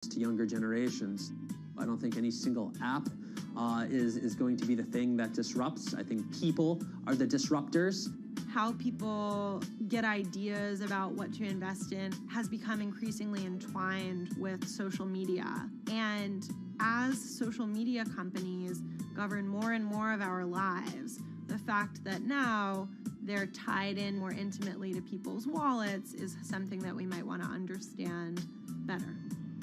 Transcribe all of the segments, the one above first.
to younger generations. I don't think any single app is going to be the thing that disrupts. I think people are the disruptors. How people get ideas about what to invest in has become increasingly entwined with social media. And as social media companies govern more and more of our lives, the fact that now they're tied in more intimately to people's wallets is something that we might want to understand better.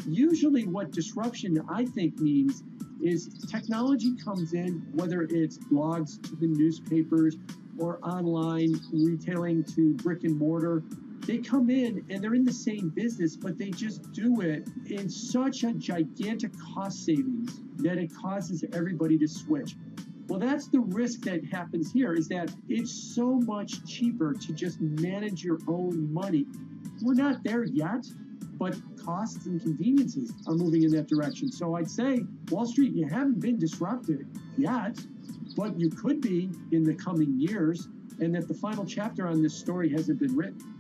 Usually what disruption, I think, means is technology comes in, whether it's blogs to the newspapers or online retailing to brick and mortar. They come in and they're in the same business, but they just do it in such a gigantic cost savings that it causes everybody to switch. Well, that's the risk that happens here, is that it's so much cheaper to just manage your own money. We're not there yet, but costs and conveniences are moving in that direction. So I'd say, Wall Street, you haven't been disrupted yet, but you could be in the coming years, and that the final chapter on this story hasn't been written.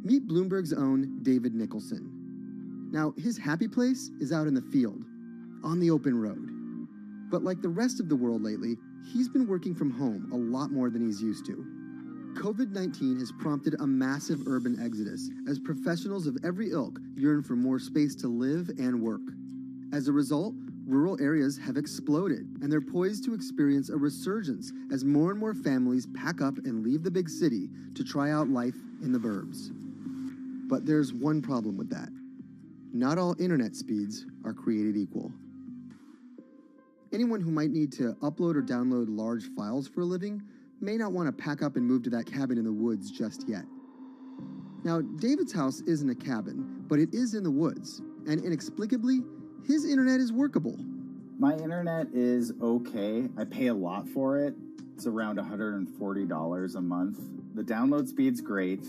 Meet Bloomberg's own David Nicholson. Now, his happy place is out in the field, on the open road. But like the rest of the world lately, he's been working from home a lot more than he's used to. COVID-19 has prompted a massive urban exodus as professionals of every ilk yearn for more space to live and work. As a result, rural areas have exploded, and they're poised to experience a resurgence as more and more families pack up and leave the big city to try out life in the burbs. But there's one problem with that. Not all internet speeds are created equal. Anyone who might need to upload or download large files for a living may not want to pack up and move to that cabin in the woods just yet. Now, David's house isn't a cabin, but it is in the woods, and inexplicably, his internet is workable. My internet is okay. I pay a lot for it. It's around $140 a month. The download speed's great,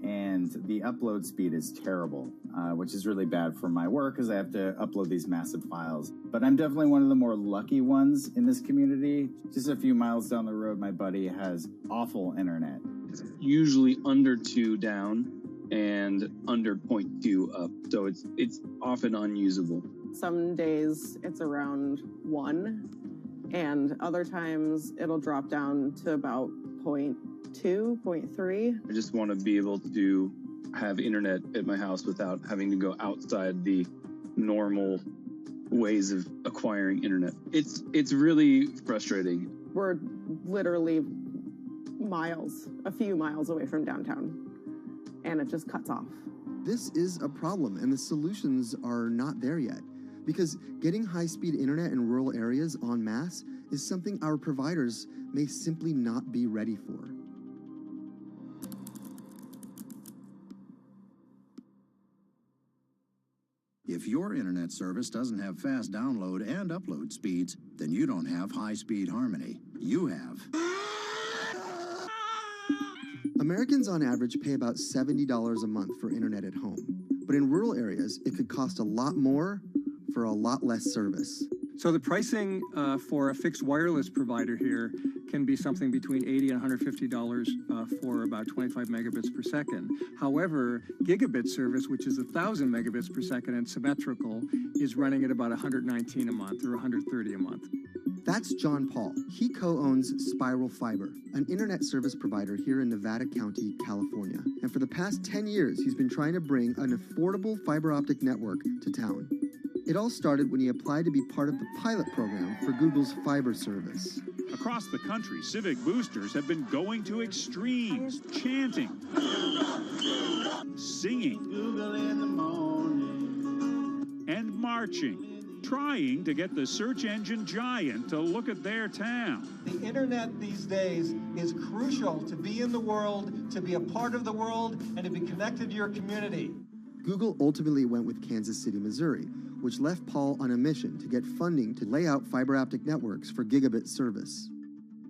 and the upload speed is terrible, which is really bad for my work because I have to upload these massive files. But I'm definitely one of the more lucky ones in this community. Just a few miles down the road, my buddy has awful internet. It's usually under 2 down and under 0.2 up, so it's often unusable. Some days it's around 1, and other times it'll drop down to about 0.2, 0.3. I just want to be able to have internet at my house without having to go outside the normal ways of acquiring internet. It's really frustrating. We're literally a few miles away from downtown, and it just cuts off. This is a problem, and the solutions are not there yet, because getting high-speed internet in rural areas en masse is something our providers may simply not be ready for. If your internet service doesn't have fast download and upload speeds, then you don't have high-speed harmony. You have. Americans on average pay about $70 a month for internet at home. But in rural areas, it could cost a lot more for a lot less service. So the pricing for a fixed wireless provider here can be something between $80 and $150 for about 25 megabits per second. However, gigabit service, which is 1,000 megabits per second and symmetrical, is running at about $119 a month or $130 a month. That's John Paul. He co-owns Spiral Fiber, an internet service provider here in Nevada County, California. And for the past 10 years, he's been trying to bring an affordable fiber optic network to town. It all started when he applied to be part of the pilot program for Google's fiber service. Across the country, civic boosters have been going to extremes, chanting, singing, and marching trying to get the search engine giant to look at their town. The internet these days is crucial to be in the world, to be a part of the world, and to be connected to your community. Google ultimately went with Kansas City, Missouri, which left Paul on a mission to get funding to lay out fiber optic networks for gigabit service.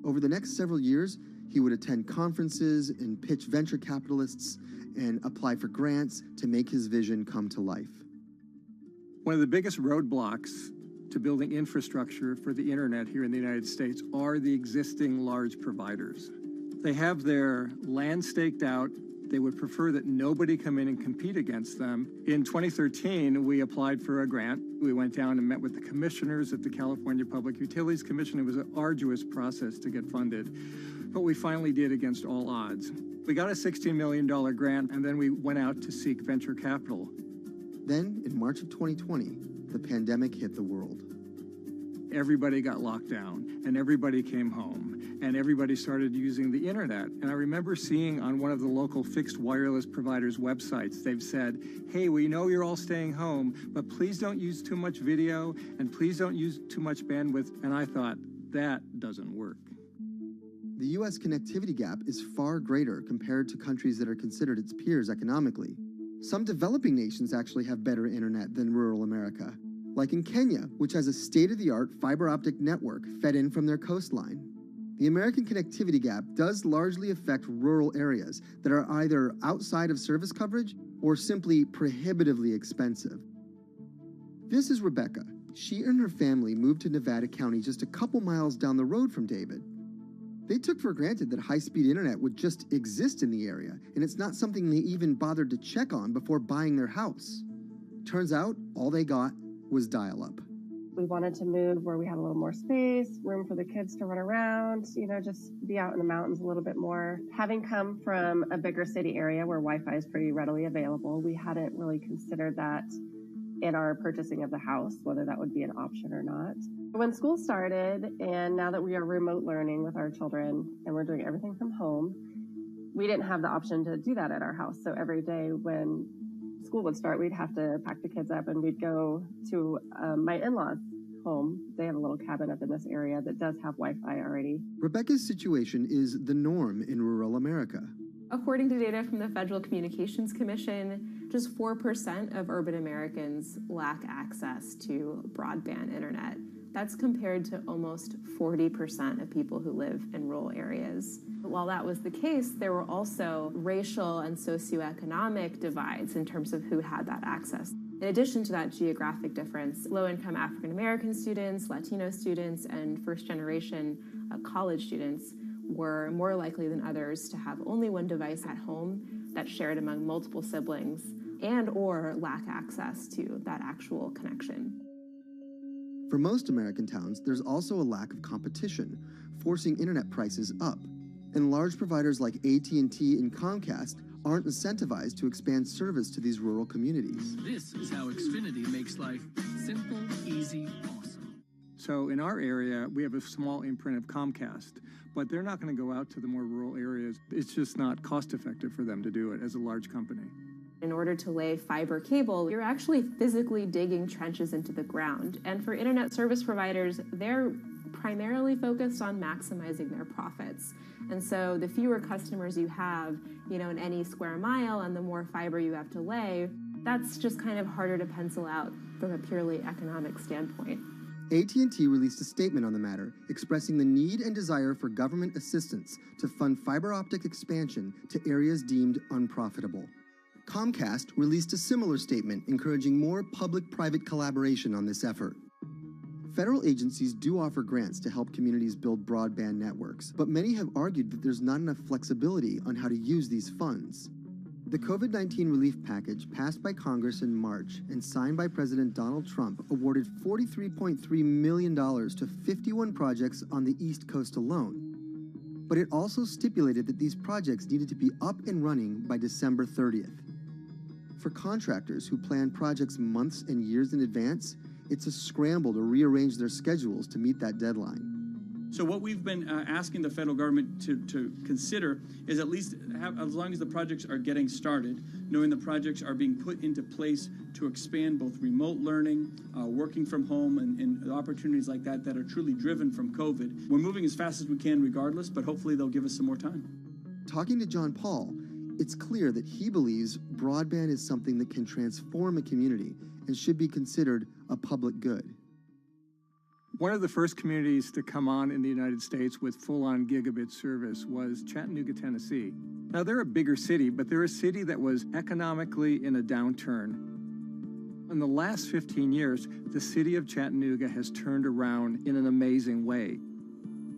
Over the next several years, he would attend conferences and pitch venture capitalists and apply for grants to make his vision come to life. One of the biggest roadblocks to building infrastructure for the internet here in the United States are the existing large providers. They have their land staked out. They would prefer that nobody come in and compete against them. In 2013, we applied for a grant. We went down and met with the commissioners at the California Public Utilities Commission. It was an arduous process to get funded, but we finally did against all odds. We got a $16 million grant, and then we went out to seek venture capital. Then, in March of 2020, the pandemic hit the world. Everybody got locked down, and everybody came home, and everybody started using the internet. And I remember seeing on one of the local fixed wireless providers' websites, they've said, hey, we know you're all staying home, but please don't use too much video, and please don't use too much bandwidth. And I thought, that doesn't work. The U.S. connectivity gap is far greater compared to countries that are considered its peers economically. Some developing nations actually have better internet than rural America, like in Kenya, which has a state-of-the-art fiber optic network fed in from their coastline. The American connectivity gap does largely affect rural areas that are either outside of service coverage or simply prohibitively expensive. This is Rebecca. She and her family moved to Nevada County just a couple miles down the road from David. They took for granted that high-speed internet would just exist in the area, and it's not something they even bothered to check on before buying their house. Turns out, all they got was dial-up. We wanted to move where we had a little more space, room for the kids to run around, just be out in the mountains a little bit more. Having come from a bigger city area where Wi-Fi is pretty readily available, we hadn't really considered that in our purchasing of the house, whether that would be an option or not. When school started, and now that we are remote learning with our children and we're doing everything from home, we didn't have the option to do that at our house. So every day when school would start, we'd have to pack the kids up and we'd go to my in-laws' home. They have a little cabin up in this area that does have Wi-Fi already. Rebecca's situation is the norm in rural America. According to data from the Federal Communications Commission, just 4% of urban Americans lack access to broadband internet. That's compared to almost 40% of people who live in rural areas. While that was the case, there were also racial and socioeconomic divides in terms of who had that access. In addition to that geographic difference, low-income African-American students, Latino students, and first-generation college students were more likely than others to have only one device at home that's shared among multiple siblings and or lack access to that actual connection. For most American towns, there's also a lack of competition, forcing internet prices up. And large providers like AT&T and Comcast aren't incentivized to expand service to these rural communities. This is how Xfinity makes life simple, easy, awesome. So in our area, we have a small imprint of Comcast, but they're not going to go out to the more rural areas. It's just not cost effective for them to do it as a large company. In order to lay fiber cable, you're actually physically digging trenches into the ground. And for internet service providers, they're primarily focused on maximizing their profits. And so the fewer customers you have, in any square mile and the more fiber you have to lay, that's just kind of harder to pencil out from a purely economic standpoint. AT&T released a statement on the matter, expressing the need and desire for government assistance to fund fiber optic expansion to areas deemed unprofitable. Comcast released a similar statement encouraging more public-private collaboration on this effort. Federal agencies do offer grants to help communities build broadband networks, but many have argued that there's not enough flexibility on how to use these funds. The COVID-19 relief package passed by Congress in March and signed by President Donald Trump awarded $43.3 million to 51 projects on the East Coast alone. But it also stipulated that these projects needed to be up and running by December 30th. For contractors who plan projects months and years in advance, it's a scramble to rearrange their schedules to meet that deadline. So what we've been asking the federal government to consider is at least have, as long as the projects are getting started, knowing the projects are being put into place to expand both remote learning, working from home, and opportunities like that that are truly driven from COVID. We're moving as fast as we can regardless, but hopefully they'll give us some more time. Talking to John Paul, it's clear that he believes broadband is something that can transform a community and should be considered a public good. One of the first communities to come on in the United States with full-on gigabit service was Chattanooga, Tennessee. Now, they're a bigger city, but they're a city that was economically in a downturn. In the last 15 years, the city of Chattanooga has turned around in an amazing way.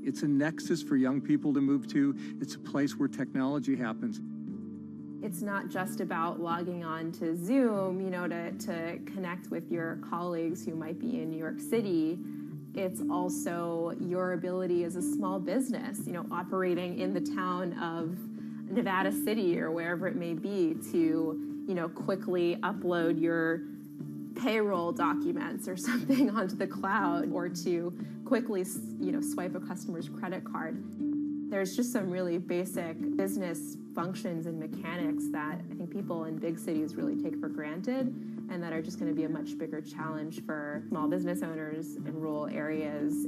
It's a nexus for young people to move to. It's a place where technology happens. It's not just about logging on to Zoom, to connect with your colleagues who might be in New York City. It's also your ability as a small business, operating in the town of Nevada City or wherever it may be to, quickly upload your payroll documents or something onto the cloud, or to quickly, swipe a customer's credit card. There's just some really basic business functions and mechanics that I think people in big cities really take for granted, and that are just going to be a much bigger challenge for small business owners in rural areas.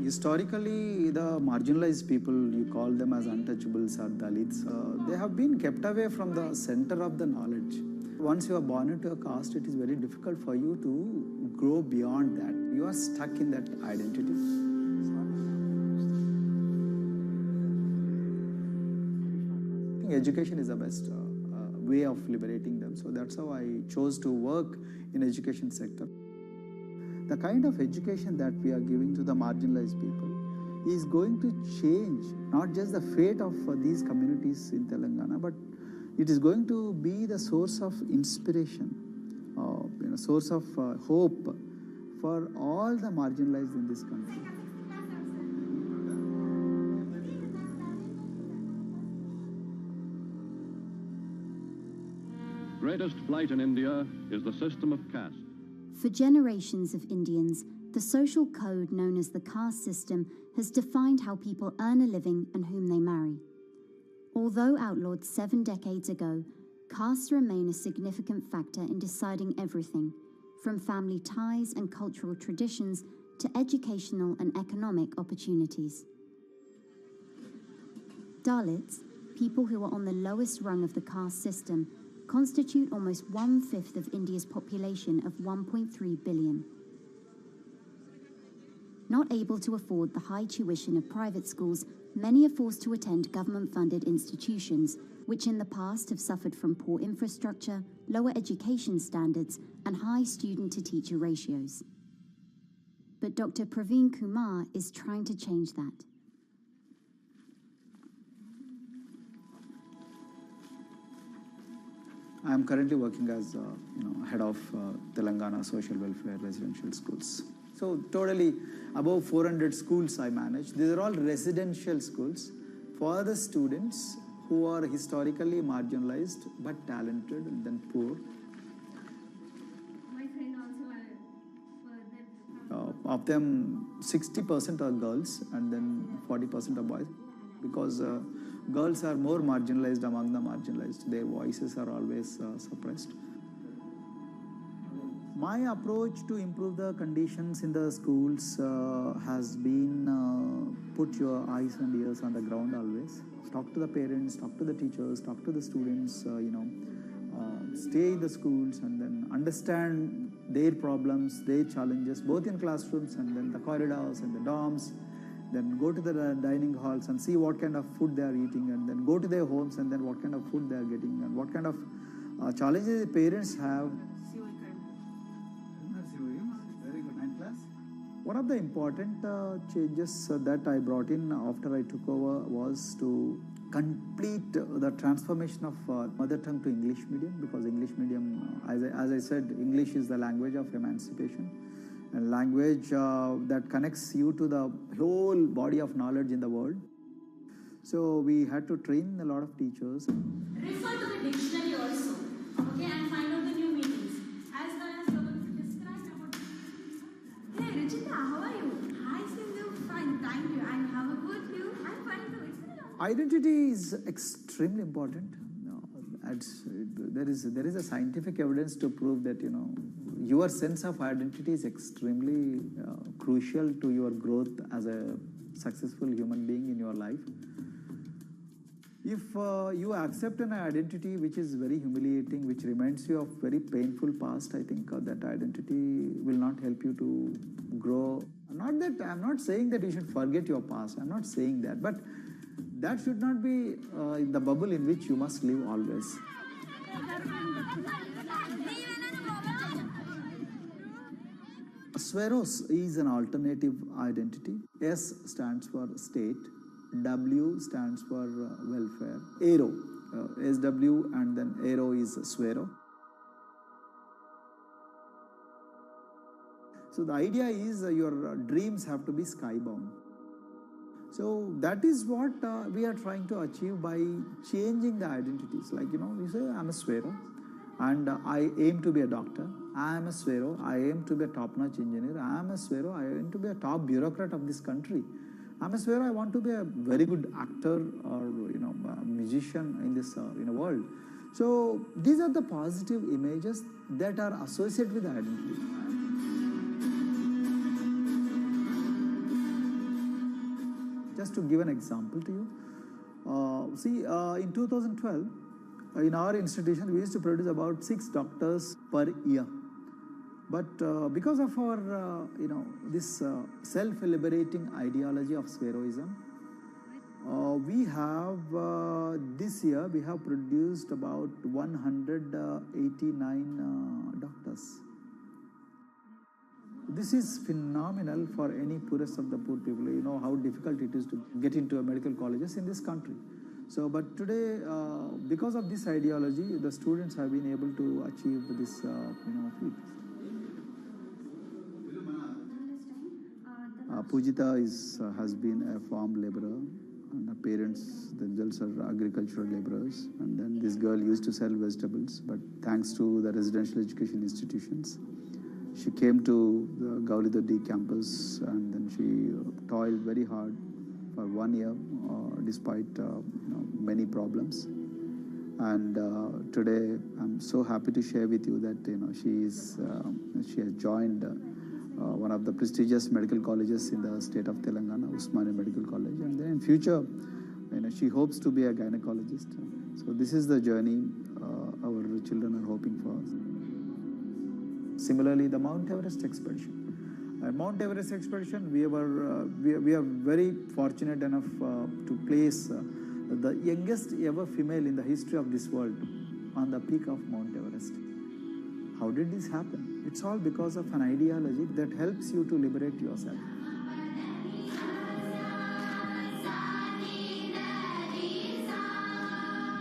Historically, the marginalized people, you call them as untouchables or Dalits, they have been kept away from the center of the knowledge. Once you are born into a caste, it is very difficult for you to grow beyond that. You are stuck in that identity. Education is the best way of liberating them. So that's how I chose to work in education sector. The kind of education that we are giving to the marginalized people is going to change not just the fate of these communities in Telangana, but it is going to be the source of inspiration, source of hope for all the marginalized in this country. Greatest flight in India is the system of caste. For generations of Indians, the social code known as the caste system has defined how people earn a living and whom they marry. Although outlawed 7 decades ago, castes remain a significant factor in deciding everything, from family ties and cultural traditions to educational and economic opportunities. Dalits, people who are on the lowest rung of the caste system, constitute almost 1/5 of India's population of 1.3 billion. Not able to afford the high tuition of private schools, many are forced to attend government-funded institutions, which in the past have suffered from poor infrastructure, lower education standards, and high student-to-teacher ratios. But Dr. Praveen Kumar is trying to change that. I am currently working as head of Telangana Social Welfare Residential Schools. So totally above 400 schools I manage. These are all residential schools for the students who are historically marginalized but talented and then poor. Of them, 60% are girls and then 40% are boys, because girls are more marginalized among the marginalized. Their voices are always suppressed. My approach to improve the conditions in the schools has been put your eyes and ears on the ground always. Talk to the parents, talk to the teachers, talk to the students, stay in the schools and then understand their problems, their challenges, both in classrooms and then the corridors and the dorms. Then go to the dining halls and see what kind of food they are eating, and then go to their homes and then what kind of food they are getting and what kind of challenges the parents have. Very good. 9th class. One of the important changes that I brought in after I took over was to complete the transformation of mother tongue to English medium, because English medium, as I said, English is the language of emancipation. A language that connects you to the whole body of knowledge in the world. So we had to train a lot of teachers. Refer to the dictionary also, okay, and find out the new meanings. As well as describe about. Hey, Richita, how are you? Hi, Sindhu. Fine, thank you. And how about you? I'm fine too. It's been a long time. Identity is extremely important. There is a scientific evidence to prove that your sense of identity is extremely crucial to your growth as a successful human being in your life. If you accept an identity which is very humiliating, which reminds you of very painful past, I think that identity will not help you to grow. I'm not saying that you should forget your past. I'm not saying that, but that should not be in the bubble in which you must live always. Sweros is an alternative identity. S stands for state, W stands for welfare, Aero, SW and then Aero is Swero. So the idea is your dreams have to be skybound. So that is what we are trying to achieve by changing the identities. Like, you say, I'm a Swero and I aim to be a doctor. I am a Swero, I aim to be a top-notch engineer. I am a Swero, I aim to be a top bureaucrat of this country. I'm a Swero, I want to be a very good actor or, a musician in this world. So these are the positive images that are associated with the identity. Just to give an example to you, in 2012, in our institution, we used to produce about 6 doctors per year. But because of our, this self-liberating ideology of Sveroism, we have, this year, we have produced about 189 doctors. This is phenomenal for any poorest of the poor people. You know how difficult it is to get into medical colleges in this country. So, but today, because of this ideology, the students have been able to achieve this, feat. Pujita has been a farm laborer, and her parents themselves are agricultural laborers. And then this girl used to sell vegetables, but thanks to the residential education institutions, she came to the Gaulidoddi campus, and then she toiled very hard for 1 year, despite many problems. And today, I'm so happy to share with you that she has joined one of the prestigious medical colleges in the state of Telangana, Usmania Medical College, and then in future, she hopes to be a gynecologist. So this is the journey our children are hoping for. Similarly, the Mount Everest expedition. Mount Everest expedition, we are very fortunate enough to place the youngest ever female in the history of this world on the peak of Mount Everest. How did this happen? It's all because of an ideology that helps you to liberate yourself.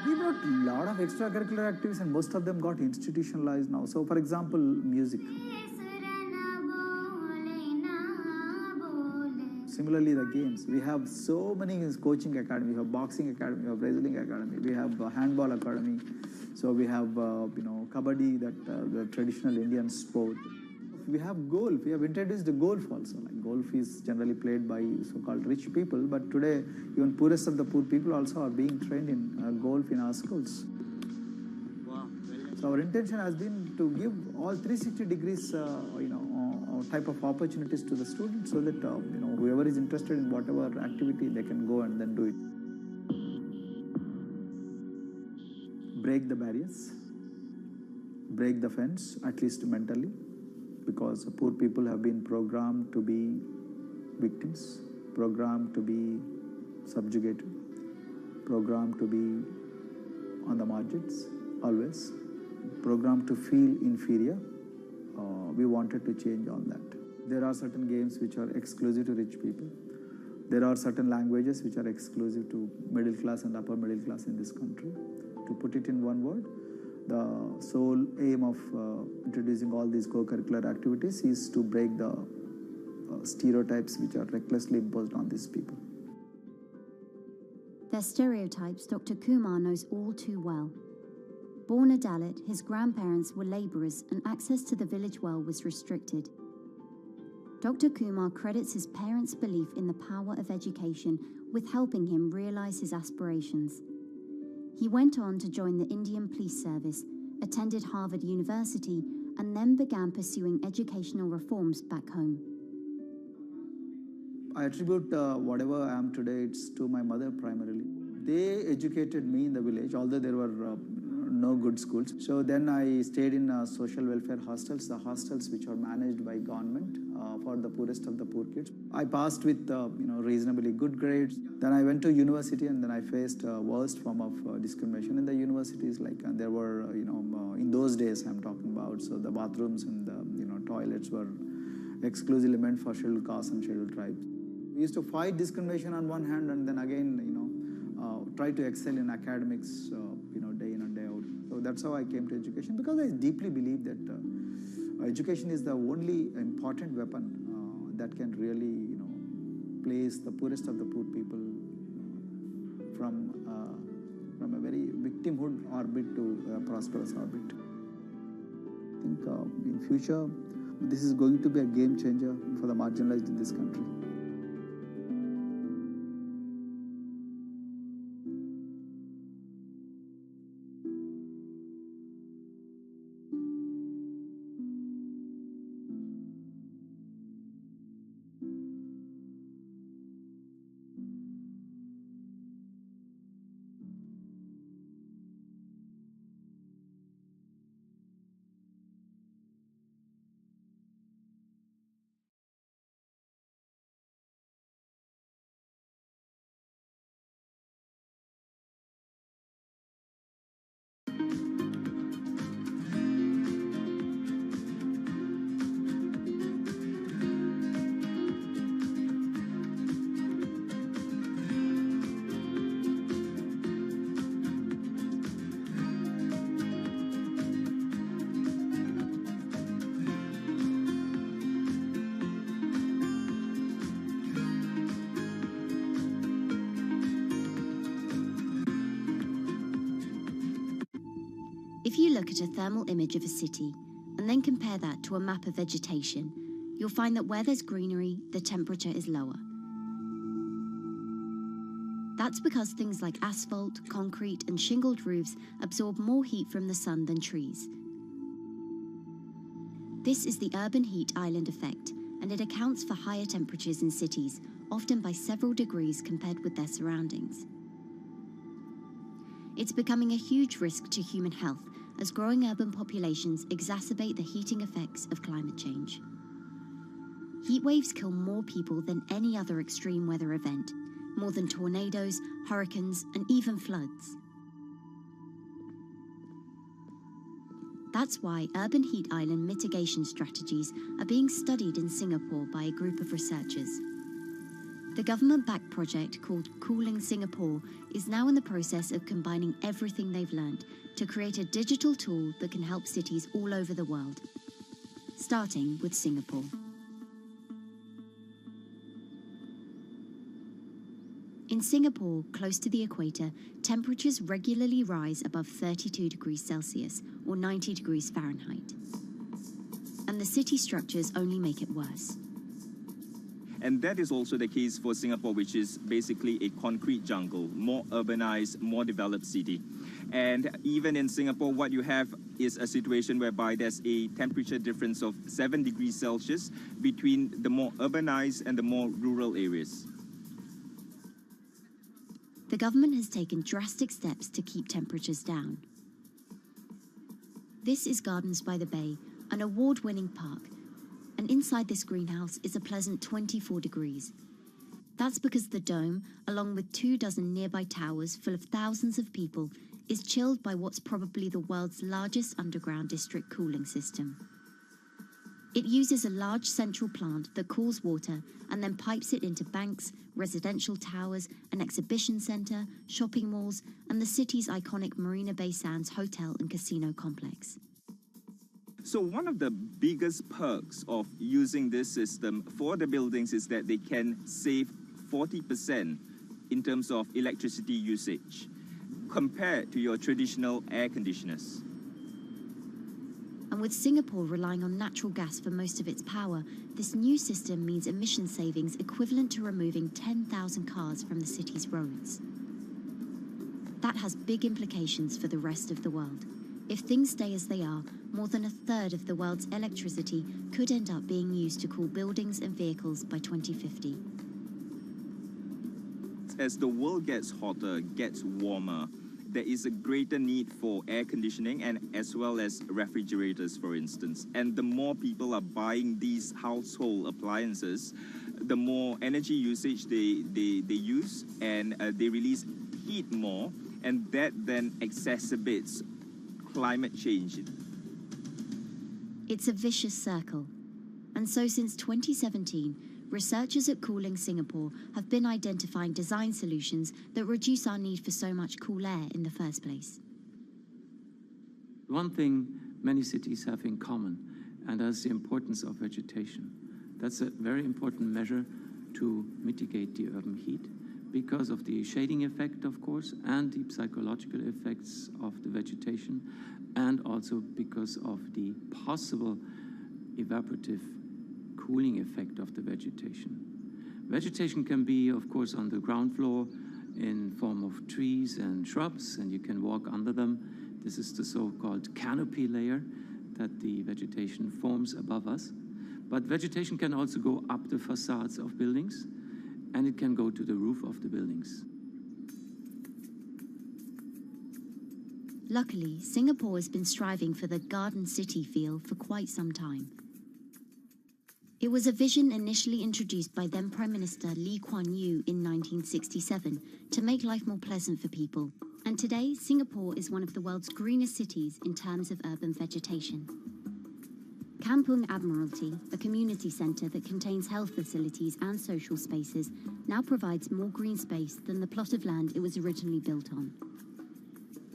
We brought a lot of extracurricular activities and most of them got institutionalized now. So for example, music. Similarly, the games. We have so many coaching academy. We have boxing academy, we have wrestling academy, we have handball academy. So we have, kabaddi, the traditional Indian sport. We have golf. We have introduced the golf also. Like golf is generally played by so-called rich people, but today even poorest of the poor people also are being trained in golf in our schools. Wow. So our intention has been to give all 360 degrees, type of opportunities to the students so that, whoever is interested in whatever activity, they can go and then do it. Break the barriers, break the fence, at least mentally, because poor people have been programmed to be victims, programmed to be subjugated, programmed to be on the margins, always, programmed to feel inferior. We wanted to change all that. There are certain games which are exclusive to rich people. There are certain languages which are exclusive to middle class and upper middle class in this country. To put it in one word, the sole aim of introducing all these co-curricular activities is to break the stereotypes which are recklessly imposed on these people. Their stereotypes Dr. Kumar knows all too well. Born a Dalit, his grandparents were labourers and access to the village well was restricted. Dr. Kumar credits his parents' belief in the power of education with helping him realise his aspirations. He went on to join the Indian Police Service, attended Harvard University, and then began pursuing educational reforms back home. I attribute whatever I am today, it's to my mother primarily. They educated me in the village, although there were no good schools. So then I stayed in social welfare hostels, the hostels which are managed by government for the poorest of the poor kids. I passed with reasonably good grades. Then I went to university and then I faced worst form of discrimination in the universities. Like there were, in those days I'm talking about, so the bathrooms and the toilets were exclusively meant for scheduled castes and scheduled tribes. We used to fight discrimination on one hand and then again, try to excel in academics, day in and day out. So that's how I came to education, because I deeply believe that education is the only important weapon that can really, place the poorest of the poor people from a very victimhood orbit to a prosperous orbit. I think in future, this is going to be a game changer for the marginalized in this country. If you look at a thermal image of a city and then compare that to a map of vegetation, you'll find that where there's greenery, the temperature is lower. That's because things like asphalt, concrete, and shingled roofs absorb more heat from the sun than trees. This is the urban heat island effect, and it accounts for higher temperatures in cities, often by several degrees compared with their surroundings. It's becoming a huge risk to human health as growing urban populations exacerbate the heating effects of climate change. Heat waves kill more people than any other extreme weather event, more than tornadoes, hurricanes, and even floods. That's why urban heat island mitigation strategies are being studied in Singapore by a group of researchers. The government-backed project called Cooling Singapore is now in the process of combining everything they've learned to create a digital tool that can help cities all over the world, starting with Singapore. In Singapore, close to the equator, temperatures regularly rise above 32 degrees Celsius or 90 degrees Fahrenheit. And the city structures only make it worse. And that is also the case for Singapore, which is basically a concrete jungle, more urbanized, more developed city. And even in Singapore, what you have is a situation whereby there's a temperature difference of 7 degrees Celsius between the more urbanized and the more rural areas. The government has taken drastic steps to keep temperatures down. This is Gardens by the Bay, an award-winning park, and inside this greenhouse is a pleasant 24 degrees. That's because the dome, along with 24 nearby towers full of thousands of people, is chilled by what's probably the world's largest underground district cooling system. It uses a large central plant that cools water and then pipes it into banks, residential towers, an exhibition centre, shopping malls, and the city's iconic Marina Bay Sands hotel and casino complex. So one of the biggest perks of using this system for the buildings is that they can save 40% in terms of electricity usage compared to your traditional air conditioners. And with Singapore relying on natural gas for most of its power, this new system means emission savings equivalent to removing 10,000 cars from the city's roads. That has big implications for the rest of the world. If things stay as they are, more than a third of the world's electricity could end up being used to cool buildings and vehicles by 2050. As the world gets hotter, gets warmer, there is a greater need for air conditioning and as well as refrigerators, for instance. And the more people are buying these household appliances, the more energy usage they use, and they release heat more, and that then exacerbates climate change. It's a vicious circle. And so since 2017, researchers at Cooling Singapore have been identifying design solutions that reduce our need for so much cool air in the first place. One thing many cities have in common, and that's the importance of vegetation. That's a very important measure to mitigate the urban heat because of the shading effect, of course, and the psychological effects of the vegetation, and also because of the possible evaporative cooling effect of the vegetation. Vegetation can be, of course, on the ground floor in form of trees and shrubs, and you can walk under them. This is the so-called canopy layer that the vegetation forms above us. But vegetation can also go up the facades of buildings, and it can go to the roof of the buildings. Luckily, Singapore has been striving for the garden city feel for quite some time. It was a vision initially introduced by then Prime Minister Lee Kuan Yew in 1967 to make life more pleasant for people. And today, Singapore is one of the world's greenest cities in terms of urban vegetation. Kampung Admiralty, a community centre that contains health facilities and social spaces, now provides more green space than the plot of land it was originally built on.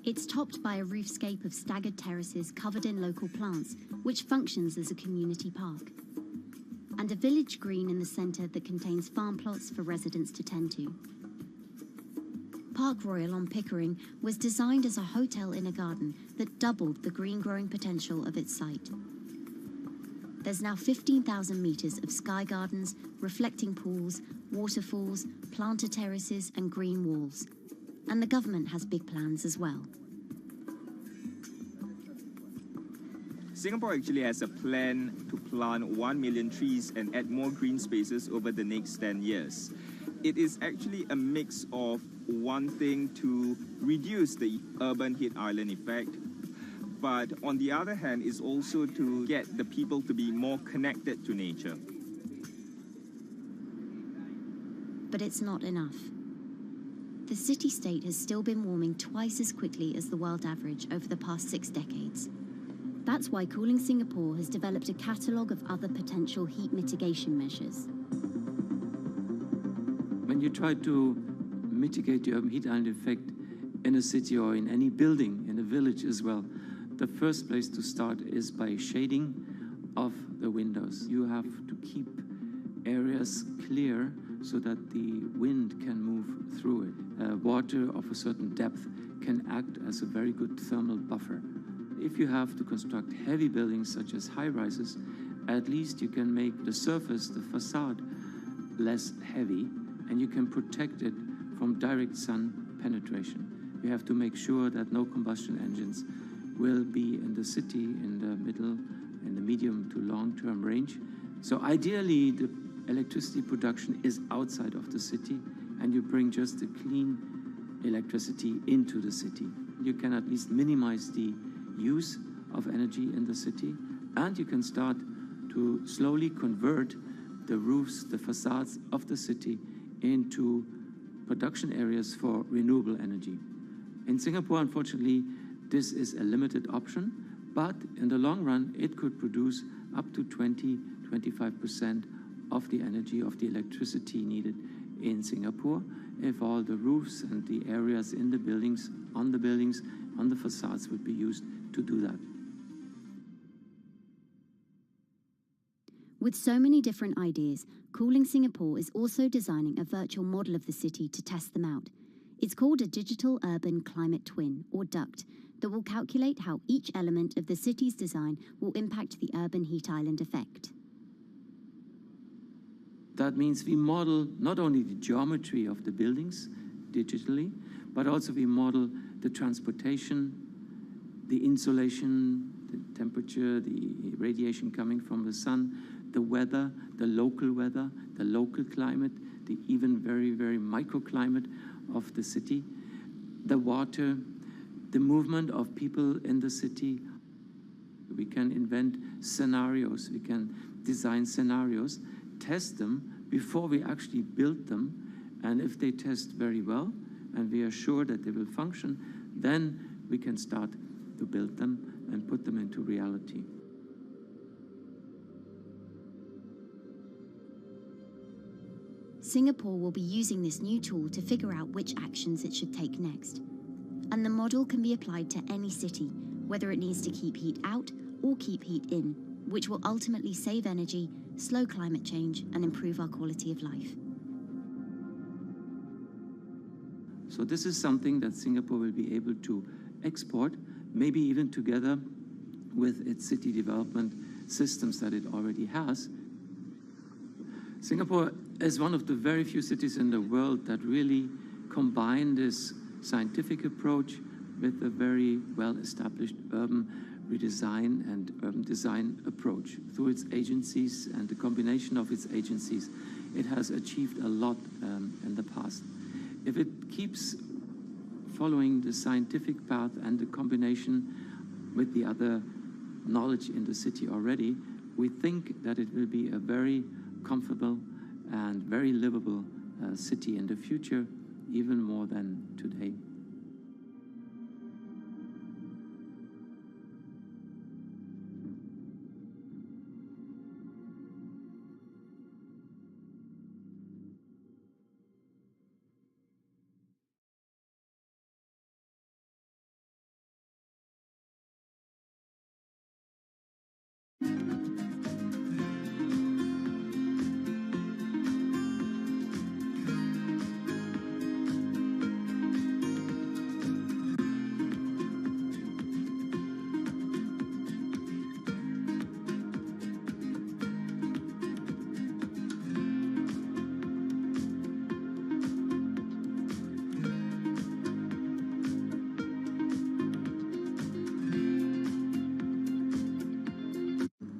It's topped by a roofscape of staggered terraces covered in local plants, which functions as a community park. And a village green in the centre that contains farm plots for residents to tend to. Park Royal on Pickering was designed as a hotel in a garden that doubled the green growing potential of its site. There's now 15,000 metres of sky gardens, reflecting pools, waterfalls, planter terraces and green walls. And the government has big plans as well. Singapore actually has a plan to plant 1 million trees and add more green spaces over the next 10 years. It is actually a mix of wanting to reduce the urban heat island effect, but on the other hand is also to get the people to be more connected to nature. But it's not enough. The city-state has still been warming twice as quickly as the world average over the past 6 decades. That's why Cooling Singapore has developed a catalogue of other potential heat mitigation measures. When you try to mitigate the urban heat island effect in a city or in any building, in a village as well, the first place to start is by shading of the windows. You have to keep areas clear so that the wind can move through it. Water of a certain depth can act as a very good thermal buffer. If you have to construct heavy buildings such as high-rises, at least you can make the surface, the facade, less heavy, and you can protect it from direct sun penetration. We have to make sure that no combustion engines will be in the city in the middle, in the medium to long-term range. So ideally, the electricity production is outside of the city, and you bring just the clean electricity into the city. You can at least minimize the use of energy in the city, and you can start to slowly convert the roofs, the facades of the city into production areas for renewable energy. In Singapore, unfortunately, this is a limited option, but in the long run, it could produce up to 20-25% of the energy, of the electricity needed in Singapore, if all the roofs and the areas in the buildings, on the facades would be used to do that. With so many different ideas, Cooling Singapore is also designing a virtual model of the city to test them out. It's called a Digital Urban Climate Twin, or DUCT, that will calculate how each element of the city's design will impact the urban heat island effect. That means we model not only the geometry of the buildings digitally, but also we model the transportation, the insulation, the temperature, the radiation coming from the sun, the weather, the local climate, the even very, very microclimate of the city, the water, the movement of people in the city. We can invent scenarios, we can design scenarios, test them before we actually build them, and if they test very well and we are sure that they will function, then we can start to build them and put them into reality. Singapore will be using this new tool to figure out which actions it should take next. And the model can be applied to any city, whether it needs to keep heat out or keep heat in, which will ultimately save energy, slow climate change, and improve our quality of life. So this is something that Singapore will be able to export, maybe even together with its city development systems that it already has. Singapore is one of the very few cities in the world that really combine this scientific approach with a very well-established urban redesign and urban design approach. Through its agencies and the combination of its agencies, it has achieved a lot in the past. If it keeps following the scientific path and the combination with the other knowledge in the city already, we think that it will be a very comfortable and very livable city in the future, even more than today.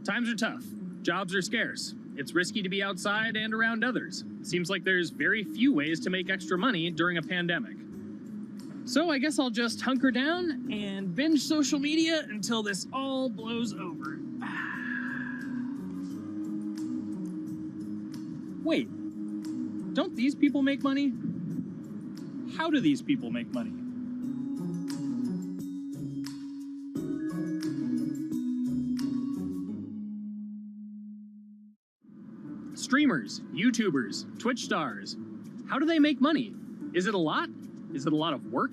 Times are tough. Jobs are scarce. It's risky to be outside and around others. Seems like there's very few ways to make extra money during a pandemic. So I guess I'll just hunker down and binge social media until this all blows over. Wait, don't these people make money? How do these people make money? Streamers, YouTubers, Twitch stars. How do they make money? Is it a lot? Is it a lot of work?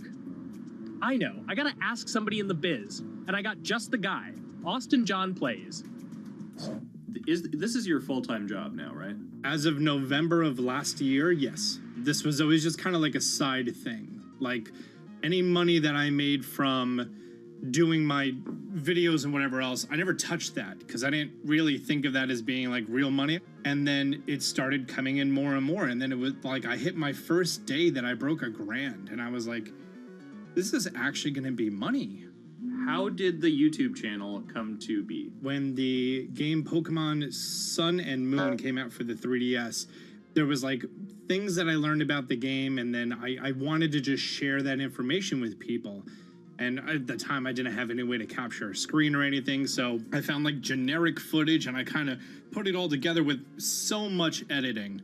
I know, I gotta ask somebody in the biz, and I got just the guy. Austin John Plays. This is your full-time job now, right? As of November of last year, yes. This was always just kind of like a side thing. Like, any money that I made from doing my videos and whatever else, I never touched that because I didn't really think of that as being like real money. And then it started coming in more and more. And then it was like I hit my first day that I broke $1,000 and I was like, this is actually going to be money. How did the YouTube channel come to be? When the game Pokemon Sun and Moon came out for the 3DS, there was like things that I learned about the game, and then I wanted to just share that information with people. And at the time, I didn't have any way to capture a screen or anything, so I found like generic footage, and I kind of put it all together with so much editing.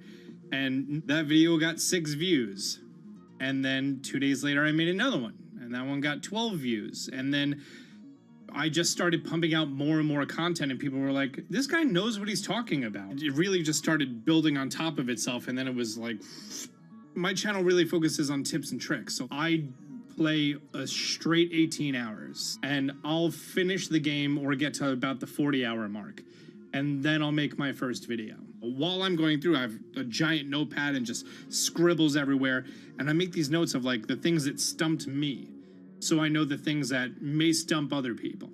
And that video got 6 views. And then 2 days later, I made another one, and that one got 12 views. And then I just started pumping out more and more content, and people were like, this guy knows what he's talking about. It really just started building on top of itself, and then it was like, my channel really focuses on tips and tricks. So I play a straight 18 hours, and I'll finish the game or get to about the 40-hour mark, and then I'll make my first video. While I'm going through, I have a giant notepad and just scribbles everywhere, and I make these notes of like the things that stumped me, so I know the things that may stump other people.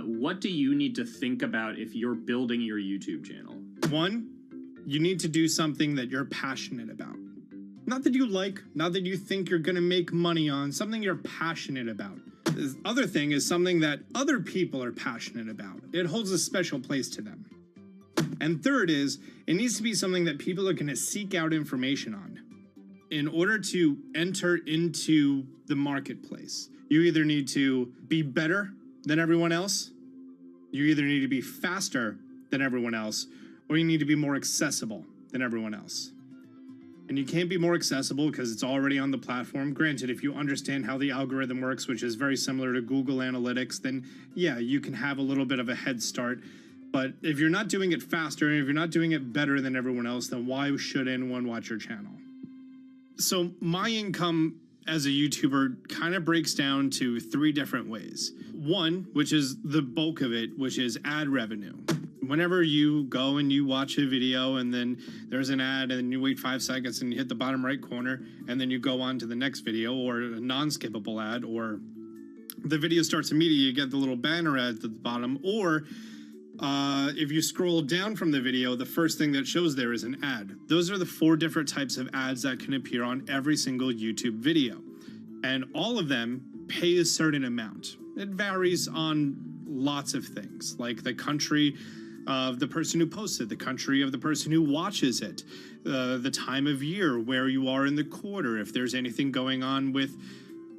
What do you need to think about if you're building your YouTube channel? 1, you need to do something that you're passionate about. Not that you like, not that you think you're gonna make money on, something you're passionate about. The other thing is something that other people are passionate about. It holds a special place to them. And third is, it needs to be something that people are gonna seek out information on. In order to enter into the marketplace, you either need to be better than everyone else, you either need to be faster than everyone else, or you need to be more accessible than everyone else. And you can't be more accessible because it's already on the platform. Granted, if you understand how the algorithm works, which is very similar to Google Analytics, then yeah, you can have a little bit of a head start. But if you're not doing it faster, and if you're not doing it better than everyone else, then why should anyone watch your channel? So my income as a YouTuber kind of breaks down to 3 different ways. 1, which is the bulk of it, which is ad revenue. Whenever you go and you watch a video and then there's an ad and then you wait 5 seconds and you hit the bottom right corner and then you go on to the next video, or a non-skippable ad, or the video starts immediately, you get the little banner ad at the bottom, or if you scroll down from the video, the first thing that shows there is an ad. Those are the 4 different types of ads that can appear on every single YouTube video. And all of them pay a certain amount. It varies on lots of things, like the country of the person who posts it, the country of the person who watches it, the time of year, where you are in the quarter, if there's anything going on with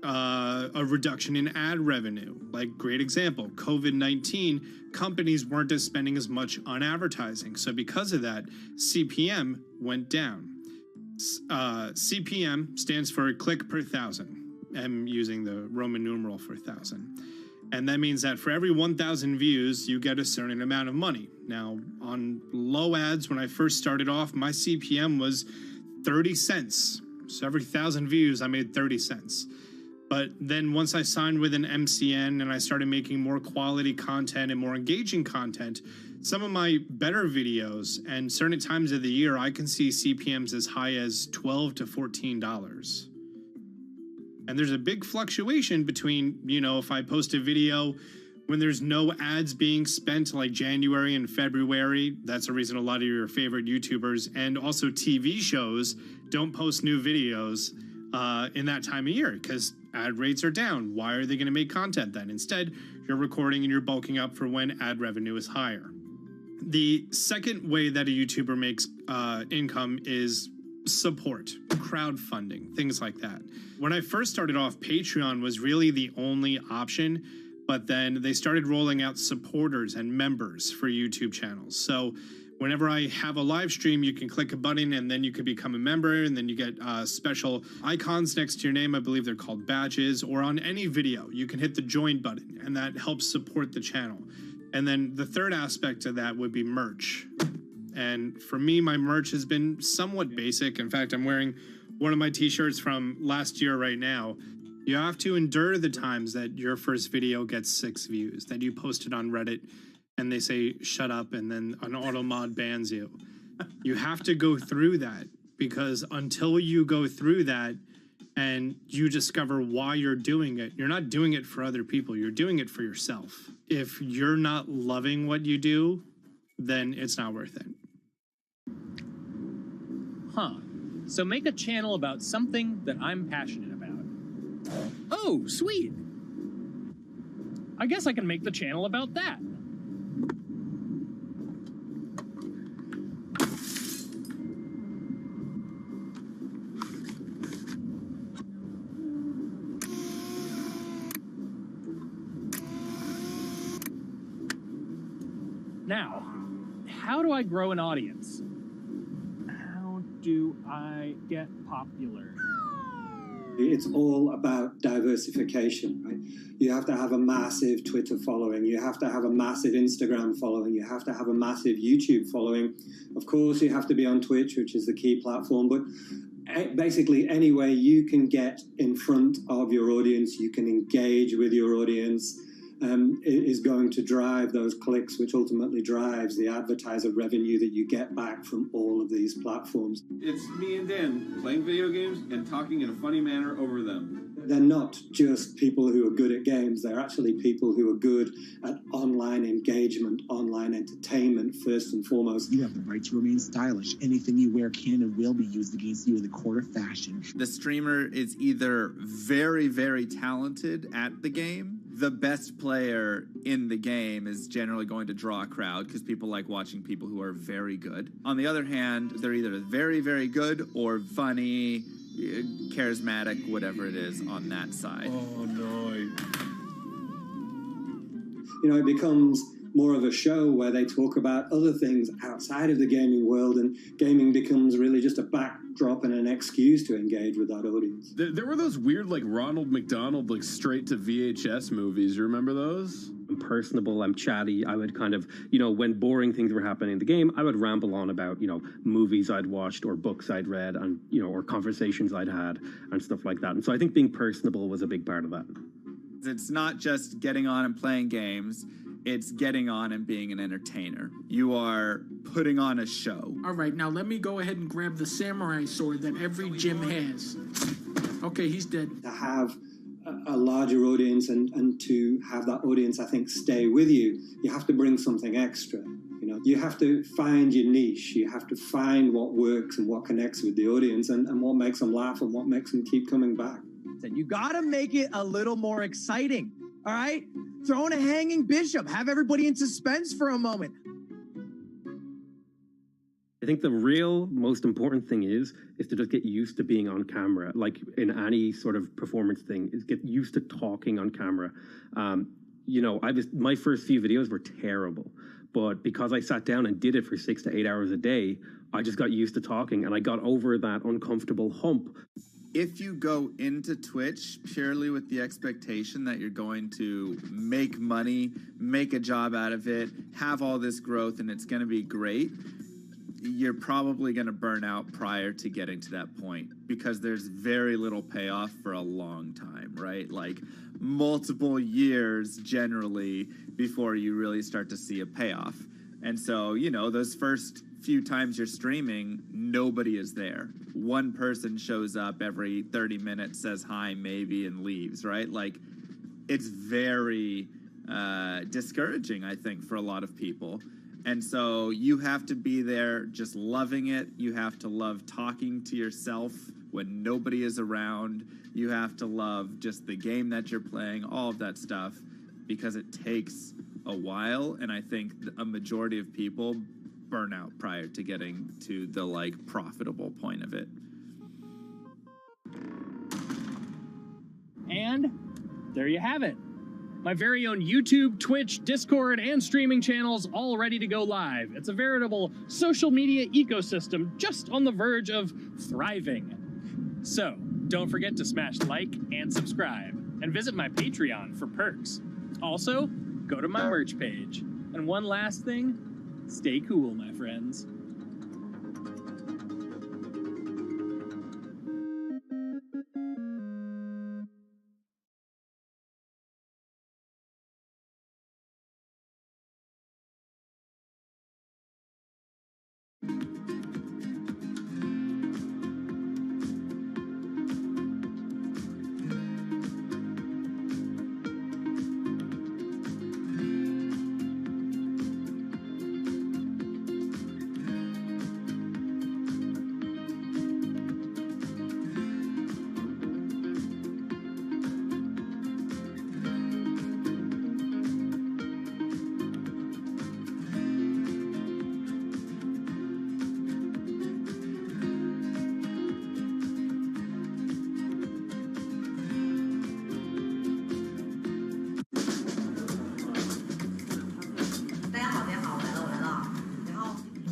a reduction in ad revenue. Like, great example, COVID-19, companies weren't spending as much on advertising. So because of that, CPM went down. CPM stands for click per thousand. I'm using the Roman numeral for 1,000. And that means that for every 1,000 views, you get a certain amount of money. Now, on low ads, when I first started off, my CPM was 30 cents. So every 1,000 views, I made 30 cents. But then once I signed with an MCN and I started making more quality content and more engaging content, some of my better videos and certain times of the year, I can see CPMs as high as $12 to $14. And there's a big fluctuation between, you know, if I post a video when there's no ads being spent, like January and February, that's the reason a lot of your favorite YouTubers and also TV shows don't post new videos in that time of year because ad rates are down. Why are they going to make content then? Instead, you're recording and you're bulking up for when ad revenue is higher. The second way that a YouTuber makes income is support, crowdfunding, things like that. When I first started off, Patreon was really the only option, but then they started rolling out supporters and members for YouTube channels. So whenever I have a live stream, you can click a button and then you can become a member, and then you get special icons next to your name. I believe they're called badges, or on any video, you can hit the join button and that helps support the channel. And then the third aspect of that would be merch. And for me, my merch has been somewhat basic. In fact, I'm wearing one of my t-shirts from last year right now. You have to endure the times that your first video gets 6 views, that you posted on Reddit and they say, shut up, and then an auto mod bans you. You have to go through that, because until you go through that and you discover why you're doing it, you're not doing it for other people, you're doing it for yourself. If you're not loving what you do, then it's not worth it. Huh. So make a channel about something that I'm passionate about. Oh, sweet. I guess I can make the channel about that. Now, how do I grow an audience? How do I get popular? It's all about diversification, right? You have to have a massive Twitter following. You have to have a massive Instagram following. You have to have a massive YouTube following. Of course, you have to be on Twitch, which is the key platform. But basically, any way you can get in front of your audience, you can engage with your audience, is going to drive those clicks, which ultimately drives the advertiser revenue that you get back from all of these platforms. It's me and Dan playing video games and talking in a funny manner over them. They're not just people who are good at games, they're actually people who are good at online engagement, online entertainment, first and foremost. You have the right to remain stylish. Anything you wear can and will be used against you in the court of fashion. The streamer is either very, very talented at the game. The best player in the game is generally going to draw a crowd because people like watching people who are very good. On the other hand, they're either very, very good or funny, charismatic, whatever it is on that side. Oh, no. You know, it becomes more of a show where they talk about other things outside of the gaming world, and gaming becomes really just a backdrop and an excuse to engage with that audience. There were those weird, like, Ronald McDonald, like, straight to VHS movies. You remember those? I'm personable, I'm chatty. I would kind of, when boring things were happening in the game, I would ramble on about, movies I'd watched or books I'd read and, or conversations I'd had and stuff like that. And so I think being personable was a big part of that. It's not just getting on and playing games. It's getting on and being an entertainer. You are putting on a show. All right, now let me go ahead and grab the samurai sword that every gym has. Okay, he's dead. To have a larger audience and to have that audience, I think, stay with you, you have to bring something extra. You have to find your niche. You have to find what works and what connects with the audience and what makes them laugh and what makes them keep coming back. You got to make it a little more exciting, all right? Throw in a hanging bishop. Have everybody in suspense for a moment. I think the real most important thing is to just get used to being on camera. Like in any sort of performance thing, is get used to talking on camera. My first few videos were terrible, but because I sat down and did it for 6 to 8 hours a day, I just got used to talking and I got over that uncomfortable hump. If you go into Twitch purely with the expectation that you're going to make money, make a job out of it, have all this growth, and it's going to be great, you're probably going to burn out prior to getting to that point because there's very little payoff for a long time, right? Like multiple years generally before you really start to see a payoff. And so, those first few times you're streaming, nobody is there. One person shows up every 30 minutes, says hi, maybe, and leaves, right? Like, it's very discouraging, I think, for a lot of people. And so you have to be there just loving it. You have to love talking to yourself when nobody is around. You have to love just the game that you're playing, all of that stuff, because it takes a while. And I think a majority of people burn out prior to getting to the profitable point of it. And there you have it. My very own YouTube, Twitch, Discord, and streaming channels all ready to go live. It's a veritable social media ecosystem just on the verge of thriving. So don't forget to smash like and subscribe and visit my Patreon for perks. Also, go to my merch page. And one last thing, stay cool, my friends.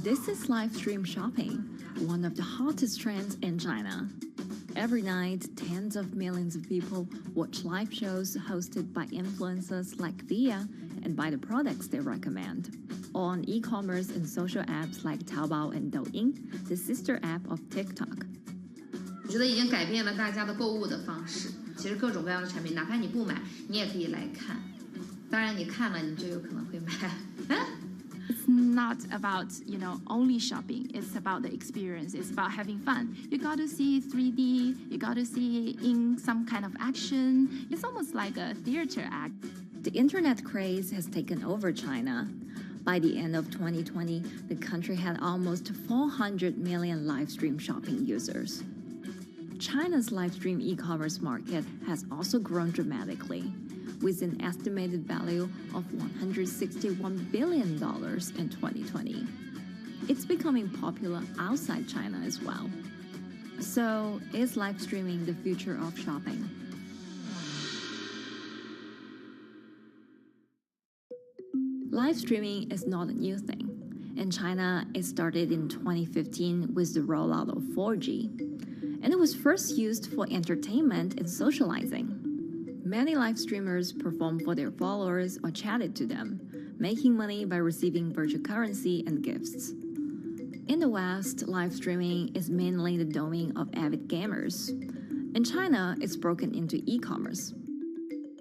This is live stream shopping, one of the hottest trends in China. Every night, tens of millions of people watch live shows hosted by influencers like Via and buy the products they recommend. On e-commerce and social apps like Taobao and Douyin, the sister app of TikTok. 我觉得已经改变了大家的购物的方式。其实各种各样的产品，哪怕你不买，你也可以来看。当然，你看了，你就有可能会买。It's not about, only shopping. It's about the experience. It's about having fun. You got to see 3D. You got to see in some kind of action. It's almost like a theater act. The internet craze has taken over China. By the end of 2020, the country had almost 400 million live stream shopping users. China's live stream e-commerce market has also grown dramatically, with an estimated value of $161 billion in 2020. It's becoming popular outside China as well. So, is live streaming the future of shopping? Live streaming is not a new thing. In China, it started in 2015 with the rollout of 4G. And it was first used for entertainment and socializing. Many live streamers performed for their followers or chatted to them, making money by receiving virtual currency and gifts. In the West, live streaming is mainly the domain of avid gamers. In China, it's broken into e-commerce.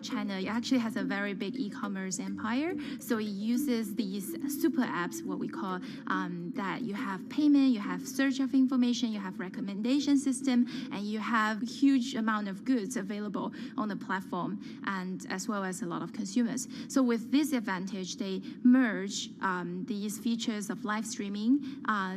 China actually has a very big e-commerce empire, so it uses these super apps, what we call that you have payment, you have search of information, you have recommendation system, and you have huge amount of goods available on the platform, and as well as a lot of consumers. So with this advantage, they merge these features of live streaming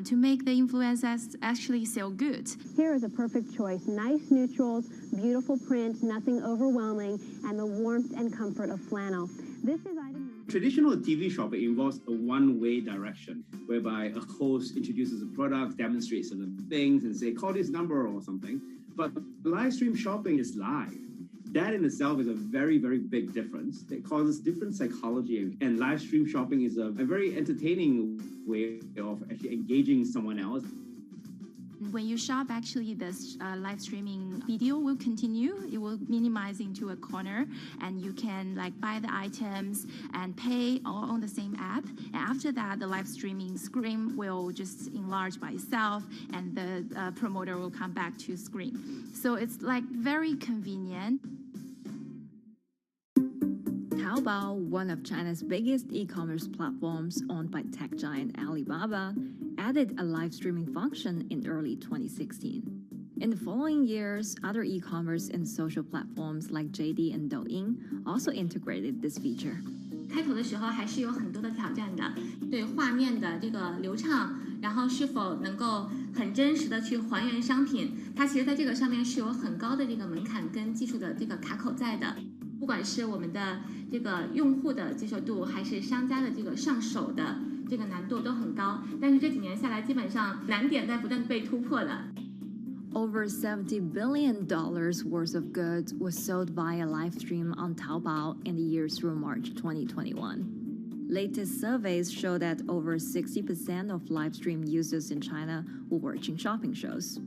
to make the influencers actually sell goods. Here is a perfect choice: nice neutrals, beautiful print, nothing overwhelming, and the warmth and comfort of flannel. This is item. Traditional TV shopping involves a one-way direction, whereby a host introduces a product, demonstrates certain things, and say, call this number or something. But live stream shopping is live. That in itself is a very, very big difference. It causes different psychology, and live stream shopping is a very entertaining way of actually engaging someone else. When you shop, actually, this live streaming video will continue. It will minimize into a corner, and you can buy the items and pay all on the same app. And after that, the live streaming screen will just enlarge by itself, and the promoter will come back to screen. So it's very convenient. Taobao, one of China's biggest e-commerce platforms owned by tech giant Alibaba, added a live streaming function in early 2016. In the following years, other e-commerce and social platforms like JD and Douyin also integrated this feature. 开头的时候还是有很多的挑战的，对画面的这个流畅，然后是否能够很真实的去还原商品，它其实在这个上面是有很高的这个门槛跟技术的这个卡口在的。不管是我们的这个用户的接受度，还是商家的这个上手的这个难度都很高，但是这几年下来，基本上难点在不断被突破的。Over $70 billion worth of goods was sold via live stream on Taobao in the year through March 2021. Latest surveys show that over 60% of live stream users in China were watching shopping shows,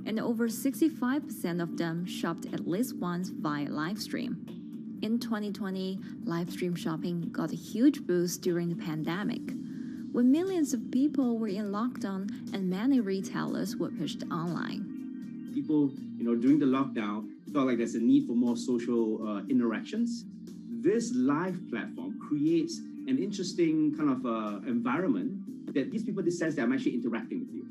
and over 65% of them shopped at least once via live stream. In 2020, live stream shopping got a huge boost during the pandemic, when millions of people were in lockdown and many retailers were pushed online. People, during the lockdown, felt like there's a need for more social interactions. This live platform creates an interesting kind of environment that gives people the sense that I'm actually interacting with you.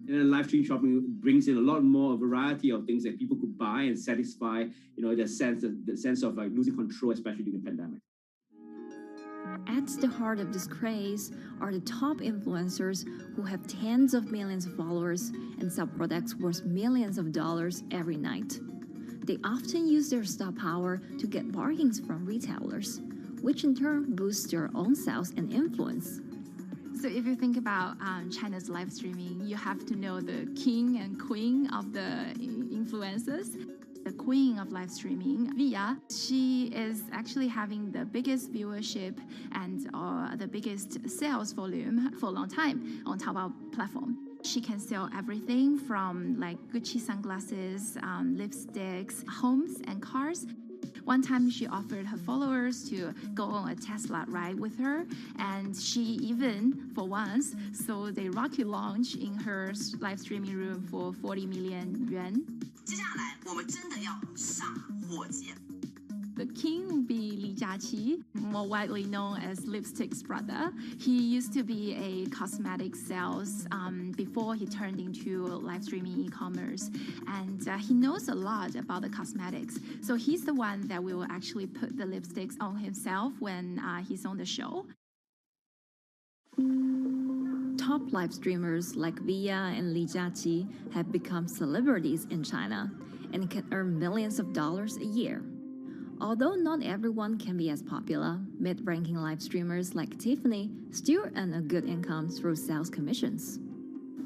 And then live stream shopping brings in a lot more variety of things that people could buy and satisfy, the sense of losing control, especially during the pandemic. At the heart of this craze are the top influencers who have tens of millions of followers and sell products worth millions of dollars every night. They often use their star power to get bargains from retailers, which in turn boosts their own sales and influence. So if you think about China's live streaming, you have to know the king and queen of the influencers. The queen of live streaming, Via, she is actually having the biggest viewership and the biggest sales volume for a long time on Taobao platform. She can sell everything from like Gucci sunglasses, lipsticks, homes, and cars. One time she offered her followers to go on a Tesla ride with her, and she even, for once, sold a rocket launch in her live streaming room for 40 million yuan. The king will be Li Jiaqi, more widely known as Lipstick's brother. He used to be a cosmetic sales before he turned into live streaming e-commerce, and he knows a lot about the cosmetics. So he's the one that will actually put the lipsticks on himself when he's on the show. Top live streamers like Via and Li Jiaqi have become celebrities in China and can earn millions of dollars a year. Although not everyone can be as popular, mid-ranking live streamers like Tiffany still earn a good income through sales commissions.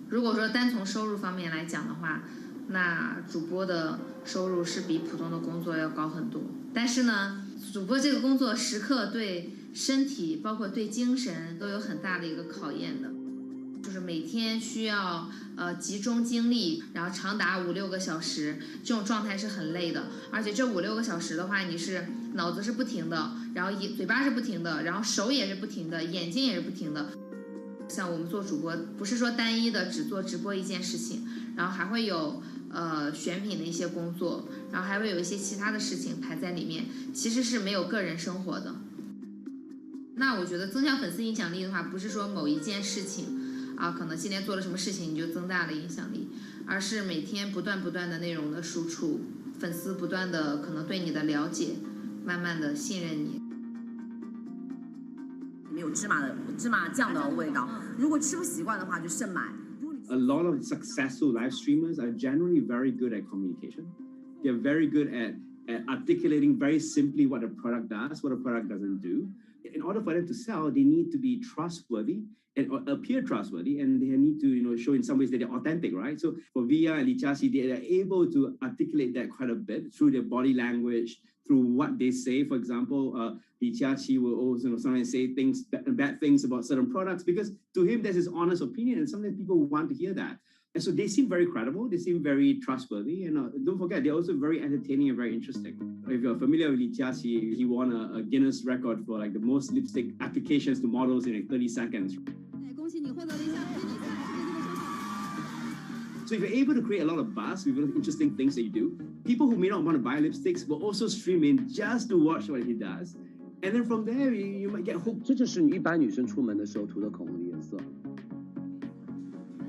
如果说单从收入方面来讲的话，那主播的收入是比普通的工作要高很多。但是呢，主播这个工作时刻对身体，包括对精神都有很大的一个考验的。就是每天需要集中精力，然后长达5-6个小时，这种状态是很累的。而且这5-6个小时的话，你是脑子是不停的，然后嘴巴是不停的，然后手也是不停的，眼睛也是不停的。像我们做主播，不是说单一的只做直播一件事情，然后还会有选品的一些工作，然后还会有一些其他的事情排在里面，其实是没有个人生活的。那我觉得增强粉丝影响力的话，不是说某一件事情。可能今天做了什么事情你就增大了影响力，而是每天不断的内容的输出，粉丝不断的可能对你的了解，慢慢的信任你。没有芝麻酱的味道，如果吃不习惯的话就慎买。A lot of successful live streamers are generally very good at communication. They're very good at articulating very simply what a product does, what a product doesn't do. In order for them to sell, they need to be trustworthy and appear trustworthy, and they need to, show in some ways that they're authentic, right? So for Via and Li Jiaqi, they are able to articulate that quite a bit through their body language, through what they say. For example, Li Jiaqi will also sometimes say bad things about certain products because to him that's his honest opinion, and sometimes people want to hear that. And so they seem very credible, they seem very trustworthy, and don't forget, they're also very entertaining and very interesting. If you're familiar with Li Jiaqi, he won a Guinness record for like the most lipstick applications to models in like 30 seconds. So if you're able to create a lot of buzz with interesting things that you do, people who may not want to buy lipsticks will also stream in just to watch what he does. And then from there, you might get hooked. 这就是一般女生出门的时候涂的口红的颜色。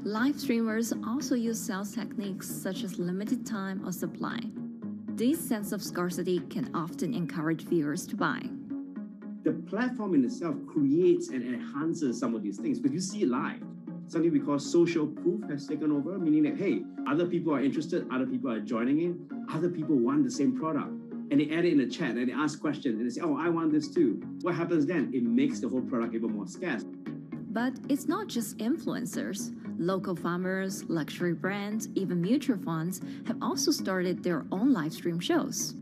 Live streamers also use sales techniques such as limited time or supply. This sense of scarcity can often encourage viewers to buy. The platform in itself creates and enhances some of these things because you see it live. Something we call social proof has taken over, meaning that, hey, other people are interested, other people are joining in, other people want the same product. And they add it in the chat and they ask questions and they say, oh, I want this too. What happens then? It makes the whole product even more scarce. But it's not just influencers. Local farmers, luxury brands, even mutual funds have also started their own live stream shows.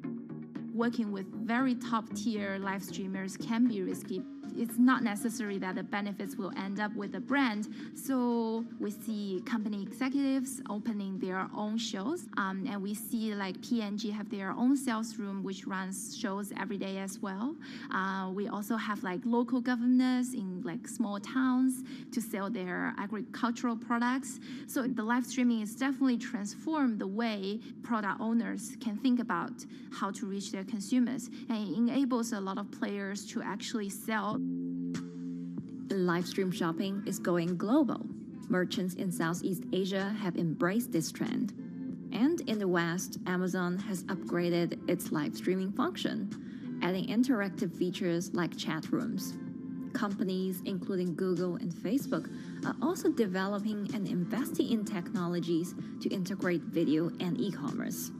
Working with very top-tier live streamers can be risky. It's not necessary that the benefits will end up with the brand. So we see company executives opening their own shows. And we see like P&G have their own sales room, which runs shows every day as well. We also have like local governors in like small towns to sell their agricultural products. So the live streaming is definitely transformed the way product owners can think about how to reach their consumers. And it enables a lot of players to actually sell. Live stream shopping is going global. Merchants in Southeast Asia have embraced this trend. And in the West, Amazon has upgraded its live streaming function, adding interactive features like chat rooms. Companies, including Google and Facebook, are also developing and investing in technologies to integrate video and e-commerce.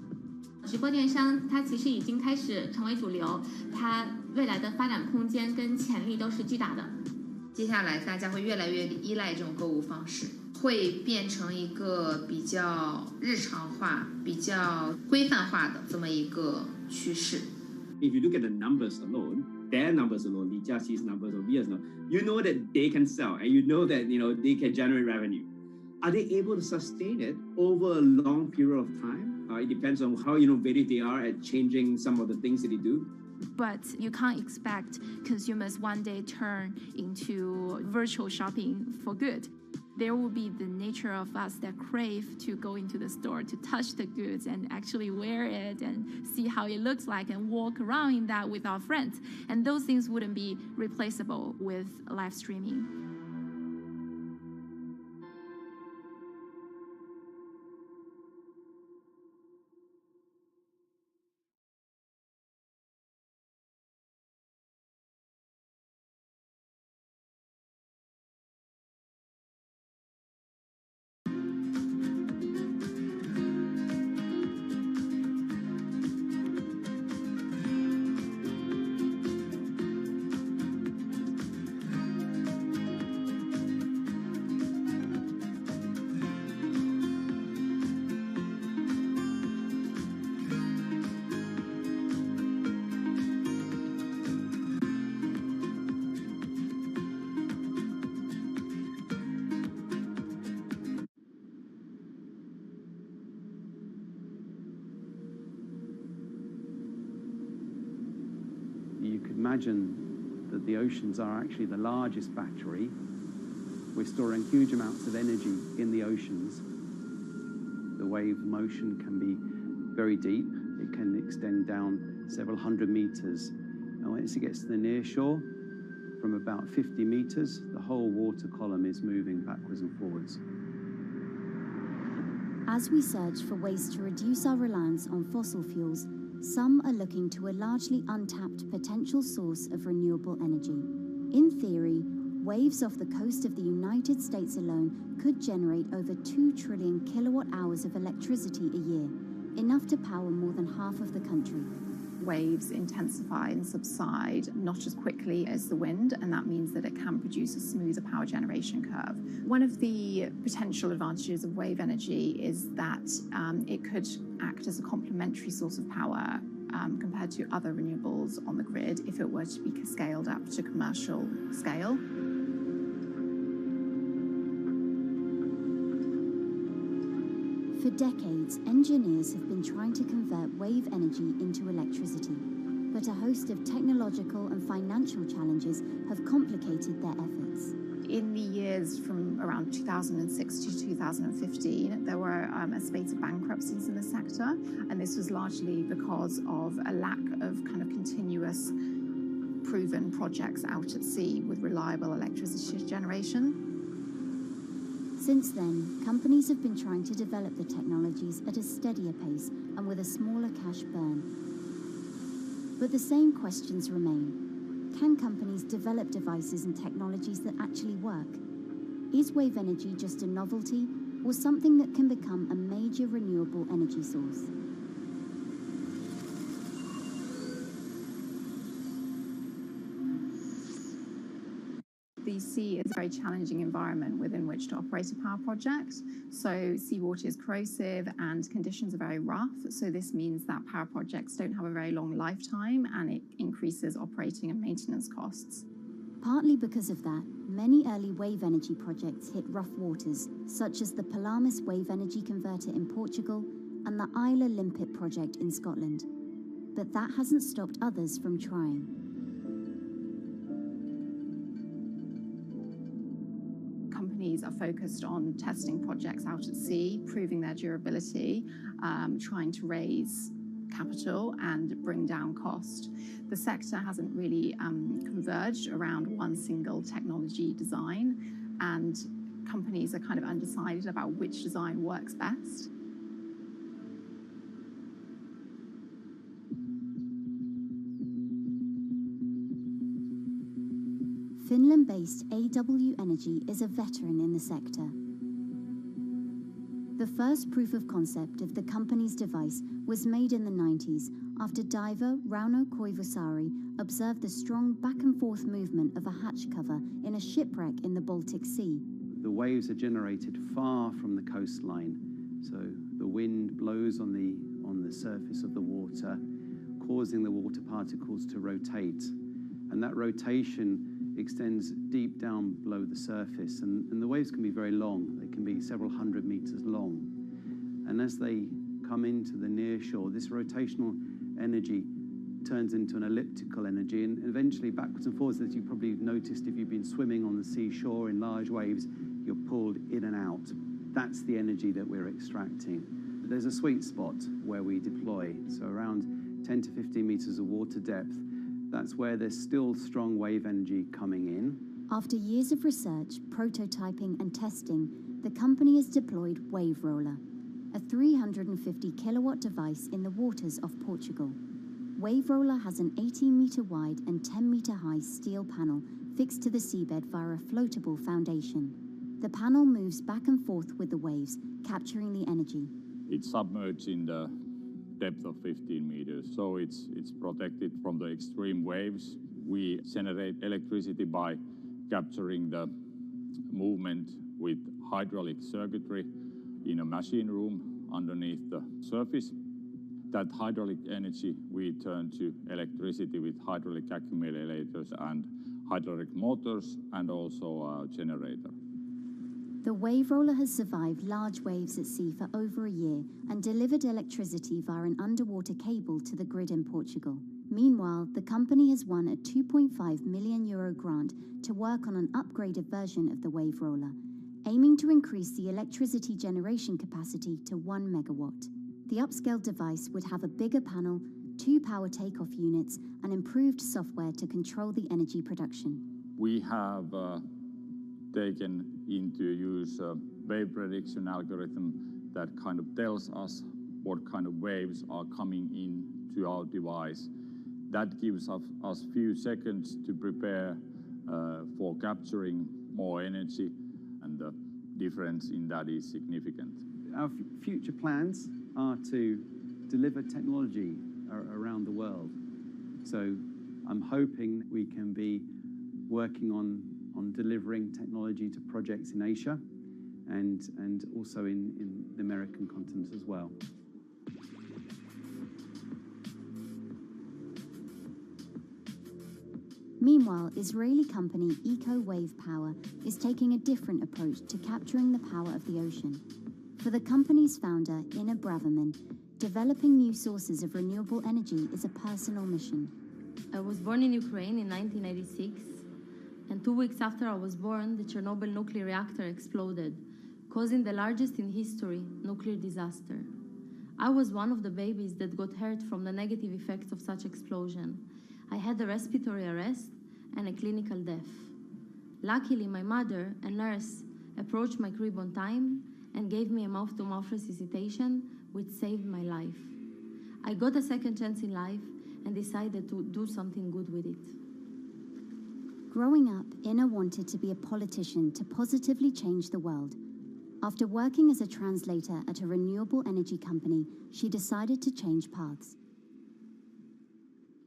直播电商它其实已经开始成为主流，它未来的发展空间跟潜力都是巨大的。接下来大家会越来越依赖这种购物方式。会变成一个比较日常化、比较规范化的这么一个趋势。If you look at the numbers alone, their numbers alone, the Jiaxi's numbers or Via's numbers, you know that they can sell and you know that they can generate revenue. Are they able to sustain it over a long period of time? It depends on how innovative they are at changing some of the things that they do. But you can't expect consumers one day turn into virtual shopping for good. There will be the nature of us that crave to go into the store, to touch the goods and actually wear it and see how it looks like and walk around in that with our friends. And those things wouldn't be replaceable with live streaming. You could imagine that the oceans are actually the largest battery. We're storing huge amounts of energy in the oceans. The wave motion can be very deep. It can extend down several hundred meters. And once it gets to the near shore, from about 50 meters, the whole water column is moving backwards and forwards. As we search for ways to reduce our reliance on fossil fuels, some are looking to a largely untapped potential source of renewable energy. In theory, waves off the coast of the United States alone could generate over 2 trillion kilowatt hours of electricity a year, enough to power more than half of the country. Waves intensify and subside not as quickly as the wind, and that means that it can produce a smoother power generation curve. One of the potential advantages of wave energy is that it could act as a complementary source of power compared to other renewables on the grid if it were to be scaled up to commercial scale. For decades, engineers have been trying to convert wave energy into electricity, but a host of technological and financial challenges have complicated their efforts. In the years from around 2006 to 2015, there were a spate of bankruptcies in the sector, and this was largely because of a lack of kind of continuous proven projects out at sea with reliable electricity generation. Since then, companies have been trying to develop the technologies at a steadier pace and with a smaller cash burn. But the same questions remain. Can companies develop devices and technologies that actually work? Is wave energy just a novelty or something that can become a major renewable energy source? The sea is a very challenging environment within which to operate a power project. So seawater is corrosive and conditions are very rough. So this means that power projects don't have a very long lifetime, and it increases operating and maintenance costs. Partly because of that, many early wave energy projects hit rough waters, such as the Palamas Wave Energy Converter in Portugal and the Isla Limpet project in Scotland. But that hasn't stopped others from trying. Companies are focused on testing projects out at sea, proving their durability, trying to raise capital and bring down cost. The sector hasn't really converged around one single technology design, and companies are kind of undecided about which design works best. Finland-based AW Energy is a veteran in the sector. The first proof of concept of the company's device was made in the 90s after diver Rauno Koivusaari observed the strong back-and-forth movement of a hatch cover in a shipwreck in the Baltic Sea. The waves are generated far from the coastline, so the wind blows on the surface of the water, causing the water particles to rotate. And that rotation extends deep down below the surface. And the waves can be very long. They can be several hundred meters long. And as they come into the near shore, this rotational energy turns into an elliptical energy, and eventually backwards and forwards, as you probably noticed if you've been swimming on the seashore in large waves, you're pulled in and out. That's the energy that we're extracting. There's a sweet spot where we deploy, so around 10 to 15 meters of water depth. That's where there's still strong wave energy coming in. After years of research, prototyping and testing, the company has deployed Wave Roller, a 350 kilowatt device in the waters off Portugal. Wave Roller has an 18-meter wide and 10-meter high steel panel fixed to the seabed via a floatable foundation. The panel moves back and forth with the waves, capturing the energy. It's submerged in the depth of 15 meters, so it's protected from the extreme waves. We generate electricity by capturing the movement with hydraulic circuitry in a machine room underneath the surface. That hydraulic energy we turn to electricity with hydraulic accumulators and hydraulic motors, and also a generator. The Wave Roller has survived large waves at sea for over a year and delivered electricity via an underwater cable to the grid in Portugal. Meanwhile, the company has won a €2.5 million grant to work on an upgraded version of the Wave Roller, aiming to increase the electricity generation capacity to 1 megawatt. The upscaled device would have a bigger panel, 2 power takeoff units, and improved software to control the energy production. We have taken into use a wave prediction algorithm that kind of tells us what kind of waves are coming in to our device. That gives us few seconds to prepare for capturing more energy, and the difference in that is significant. Our future plans are to deliver technology around the world. So I'm hoping we can be working on delivering technology to projects in Asia and also in the American continent as well. Meanwhile, Israeli company Eco Wave Power is taking a different approach to capturing the power of the ocean. For the company's founder, Inna Braverman, developing new sources of renewable energy is a personal mission. I was born in Ukraine in 1986, and 2 weeks after I was born, the Chernobyl nuclear reactor exploded, causing the largest in history nuclear disaster. I was one of the babies that got hurt from the negative effects of such explosion. I had a respiratory arrest and a clinical death. Luckily, my mother, a nurse, approached my crib on time and gave me a mouth-to-mouth resuscitation, which saved my life. I got a second chance in life and decided to do something good with it. Growing up, Inna wanted to be a politician to positively change the world. After working as a translator at a renewable energy company, she decided to change paths.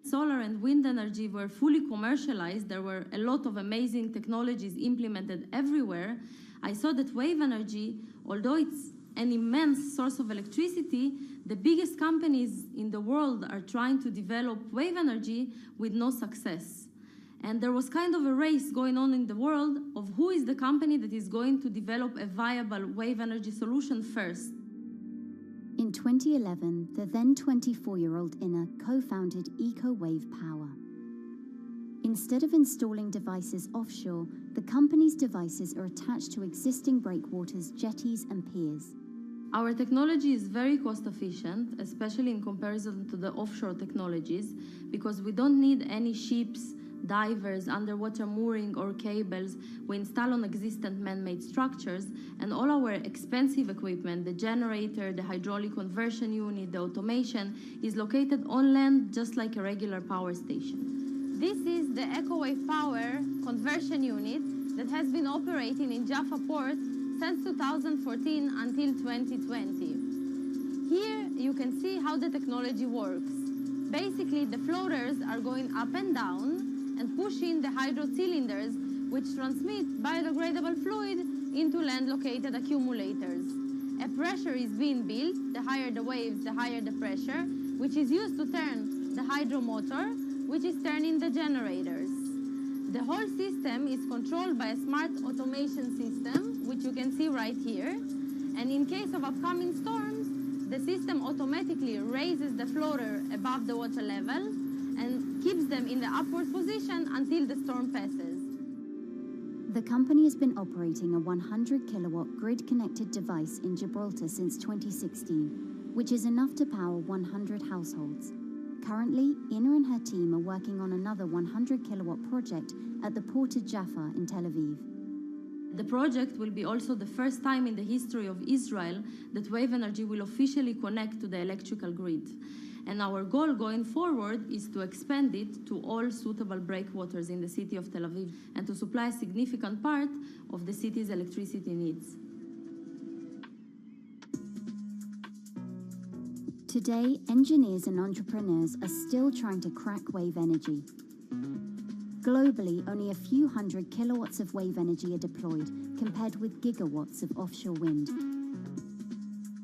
Solar and wind energy were fully commercialized. There were a lot of amazing technologies implemented everywhere. I saw that wave energy, although it's an immense source of electricity, the biggest companies in the world are trying to develop wave energy with no success. And there was kind of a race going on in the world of who is the company that is going to develop a viable wave energy solution first. In 2011, the then 24-year-old Inna co-founded Eco Wave Power. Instead of installing devices offshore, the company's devices are attached to existing breakwaters, jetties, and piers. Our technology is very cost efficient, especially in comparison to the offshore technologies, because we don't need any ships, divers, underwater mooring, or cables. We install on existing man-made structures, and all our expensive equipment, the generator, the hydraulic conversion unit, the automation, is located on land just like a regular power station. This is the EcoWave Power conversion unit that has been operating in Jaffa Port since 2014 until 2020. Here you can see how the technology works. Basically, the floaters are going up and down and pushing the hydro cylinders, which transmit biodegradable fluid into land-located accumulators. A pressure is being built, the higher the waves, the higher the pressure, which is used to turn the hydromotor, which is turning the generators. The whole system is controlled by a smart automation system, which you can see right here. And in case of upcoming storms, the system automatically raises the floater above the water level and keeps them in the upward position until the storm passes. The company has been operating a 100-kilowatt grid-connected device in Gibraltar since 2016, which is enough to power 100 households. Currently, Ina and her team are working on another 100-kilowatt project at the port of Jaffa in Tel Aviv. The project will be also the first time in the history of Israel that wave energy will officially connect to the electrical grid. And our goal going forward is to expand it to all suitable breakwaters in the city of Tel Aviv and to supply a significant part of the city's electricity needs. Today, engineers and entrepreneurs are still trying to crack wave energy. Globally, only a few hundred kilowatts of wave energy are deployed, compared with gigawatts of offshore wind.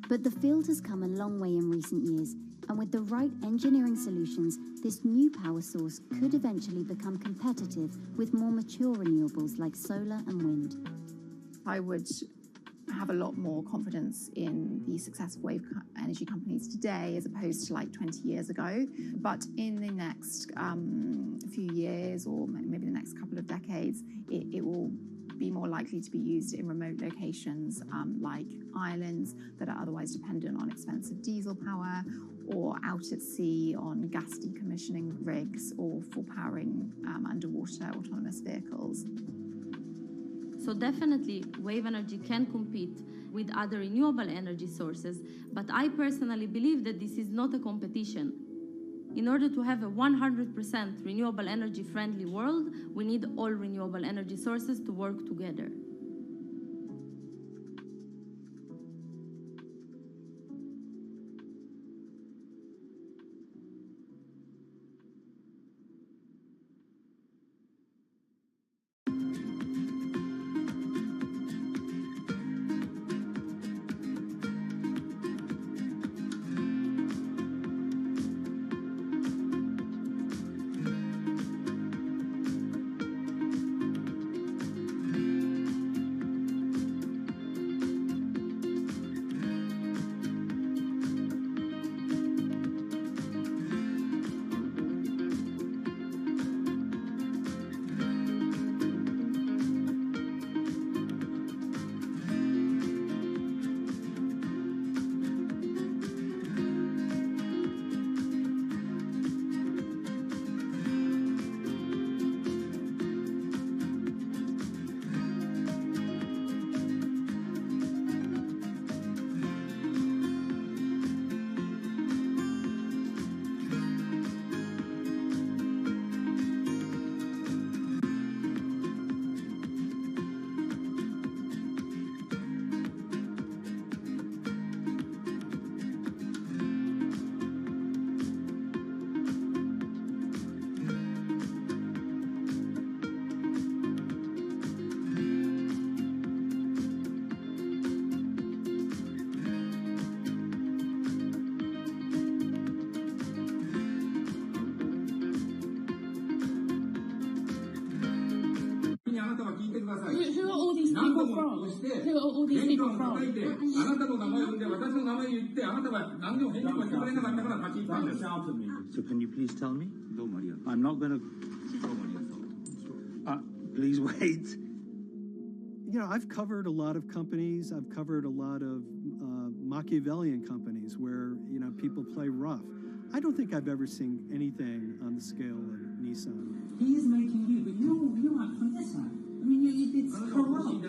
But the field has come a long way in recent years, and with the right engineering solutions, this new power source could eventually become competitive with more mature renewables like solar and wind. I would have a lot more confidence in the successful wave energy companies today as opposed to like 20 years ago. But in the next few years, or maybe the next couple of decades, it will be more likely to be used in remote locations like islands that are otherwise dependent on expensive diesel power, or out at sea on gas decommissioning rigs, or for powering underwater autonomous vehicles. So definitely, wave energy can compete with other renewable energy sources, but I personally believe that this is not a competition. In order to have a 100% renewable energy friendly world, we need all renewable energy sources to work together. Who are all these people from? Who are all these people from? So can you please tell me? I'm not going to... please wait. You know, I've covered a lot of companies. I've covered a lot of Machiavellian companies where, you know, people play rough. I don't think I've ever seen anything on the scale of Nissan. He is making you, but you act from this side. I mean, it's corrupt.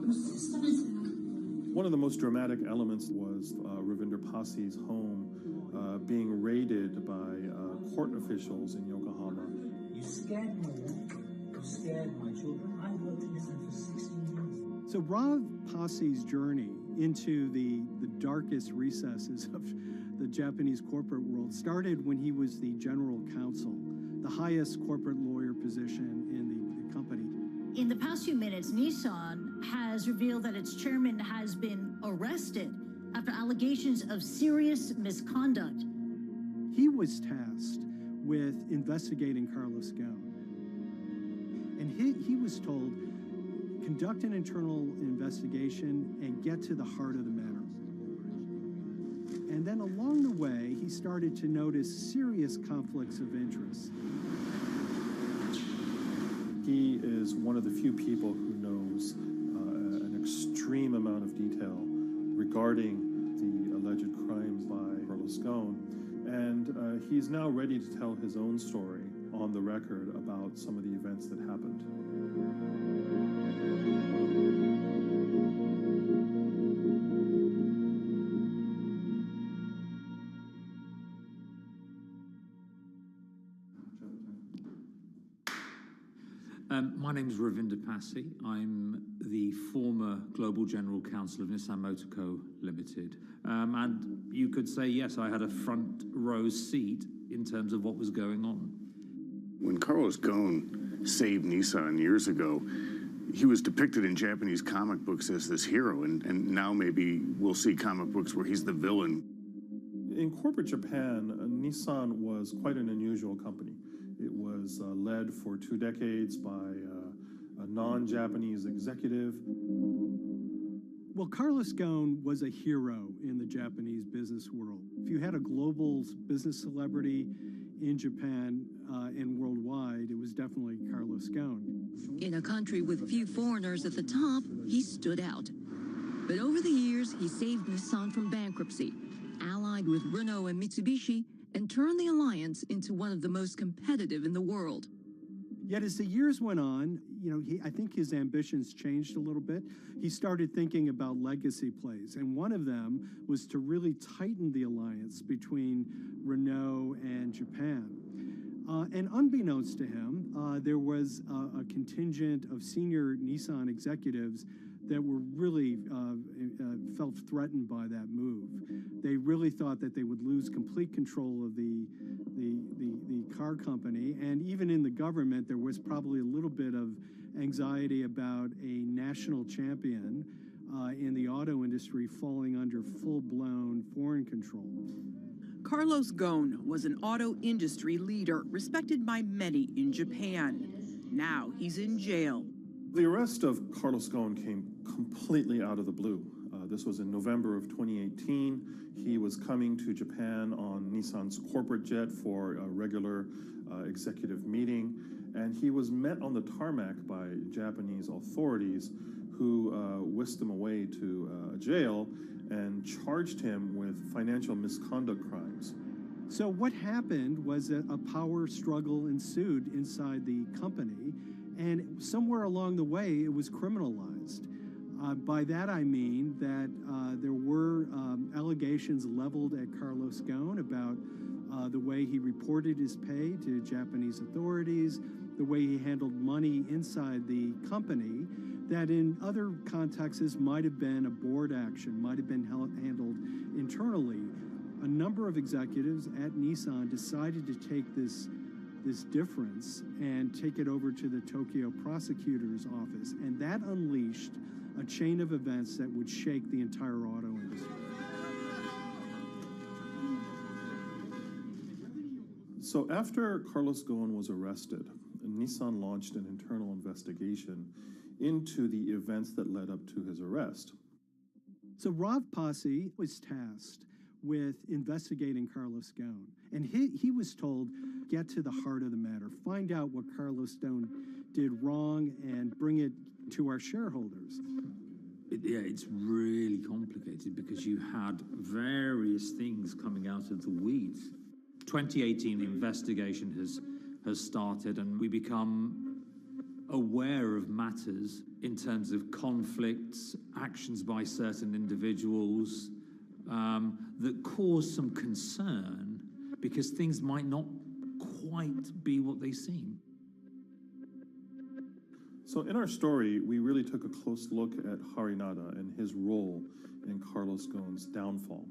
The system is... One of the most dramatic elements was Ravinder Pasi's home being raided by court officials in Yokohama. You scared my wife. You scared my children. I worked in this for 16 years. So Rav Pasi's journey into the darkest recesses of the Japanese corporate world started when he was the general counsel, the highest corporate lawyer position in the company. In the past few minutes, Nissan has revealed that its chairman has been arrested after allegations of serious misconduct. He was tasked with investigating Carlos Ghosn. And he was told, conduct an internal investigation and get to the heart of the matter. And then along the way, he started to notice serious conflicts of interest. He is one of the few people who knows an extreme amount of detail regarding the alleged crimes by Carlos Ghosn. And he's now ready to tell his own story on the record about some of the events that happened. My name is Ravinder Passy. I'm the former Global General Counsel of Nissan Motor Co. Limited. And you could say, yes, I had a front row seat in terms of what was going on. When Carlos Ghosn saved Nissan years ago, he was depicted in Japanese comic books as this hero, and now maybe we'll see comic books where he's the villain. In corporate Japan, Nissan was quite an unusual company. It was led for 2 decades by a non-Japanese executive. Well, Carlos Ghosn was a hero in the Japanese business world. If you had a global business celebrity in Japan and worldwide, it was definitely Carlos Ghosn. In a country with few foreigners at the top, he stood out. But over the years, he saved Nissan from bankruptcy, allied with Renault and Mitsubishi, and turned the alliance into one of the most competitive in the world. Yet as the years went on, I think his ambitions changed a little bit. He started thinking about legacy plays, and one of them was to really tighten the alliance between Renault and Japan. And unbeknownst to him, there was a contingent of senior Nissan executives that were really felt threatened by that move. They really thought that they would lose complete control of the car company, and even in the government, there was probably a little bit of anxiety about a national champion in the auto industry falling under full-blown foreign control. Carlos Ghosn was an auto industry leader, respected by many in Japan. Now he's in jail. The arrest of Carlos Ghosn came completely out of the blue. This was in November of 2018. He was coming to Japan on Nissan's corporate jet for a regular executive meeting, and he was met on the tarmac by Japanese authorities who whisked him away to jail and charged him with financial misconduct crimes. So what happened was that a power struggle ensued inside the company, and somewhere along the way, it was criminalized. By that I mean that there were allegations leveled at Carlos Ghosn about the way he reported his pay to Japanese authorities, the way he handled money inside the company, that in other contexts might have been a board action, might have been handled internally. A number of executives at Nissan decided to take this difference and take it over to the Tokyo prosecutor's office, and that unleashed a chain of events that would shake the entire auto industry. So after Carlos Ghosn was arrested, Nissan launched an internal investigation into the events that led up to his arrest. So Rav Passy was tasked with investigating Carlos Ghosn, and he was told, get to the heart of the matter, find out what Carlos Ghosn did wrong and bring it to our shareholders. It's really complicated because you had various things coming out of the weeds. 2018 investigation has started, and we become aware of matters in terms of conflicts, actions by certain individuals that cause some concern because things might not quite be what they seem. So in our story, we really took a close look at Harinada and his role in Carlos Ghosn's downfall.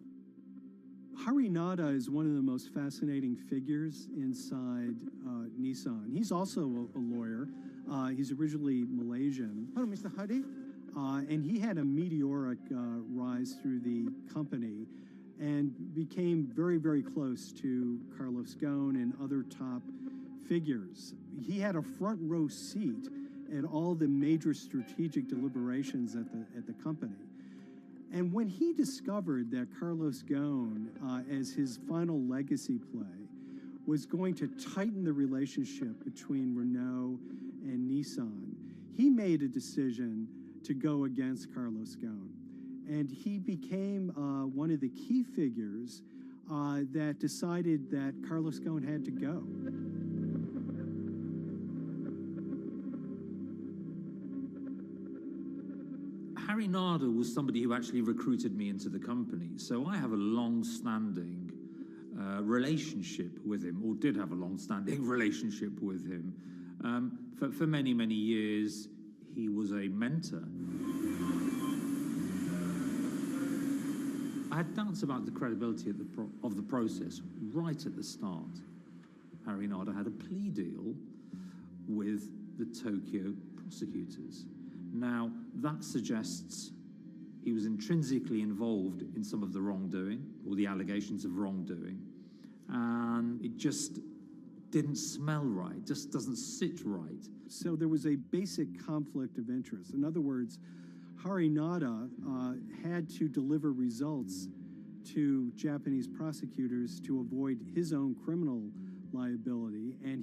Harinada is one of the most fascinating figures inside Nissan. He's also a lawyer. He's originally Malaysian. Hello, Mr. Hadi. And he had a meteoric rise through the company and became very, very close to Carlos Ghosn and other top figures. He had a front row seat at all the major strategic deliberations at the company. And when he discovered that Carlos Ghosn, as his final legacy play, was going to tighten the relationship between Renault and Nissan, he made a decision to go against Carlos Ghosn. And he became one of the key figures that decided that Carlos Ghosn had to go. Harinada was somebody who actually recruited me into the company, so I have a long-standing relationship with him, or did have a long-standing relationship with him. For many, many years, he was a mentor. I had doubts about the credibility of the process right at the start. Harinada had a plea deal with the Tokyo prosecutors. Now, that suggests he was intrinsically involved in some of the wrongdoing, or the allegations of wrongdoing, and it just didn't smell right, just doesn't sit right. So there was a basic conflict of interest. In other words, Harinada had to deliver results to Japanese prosecutors to avoid his own criminal liability, and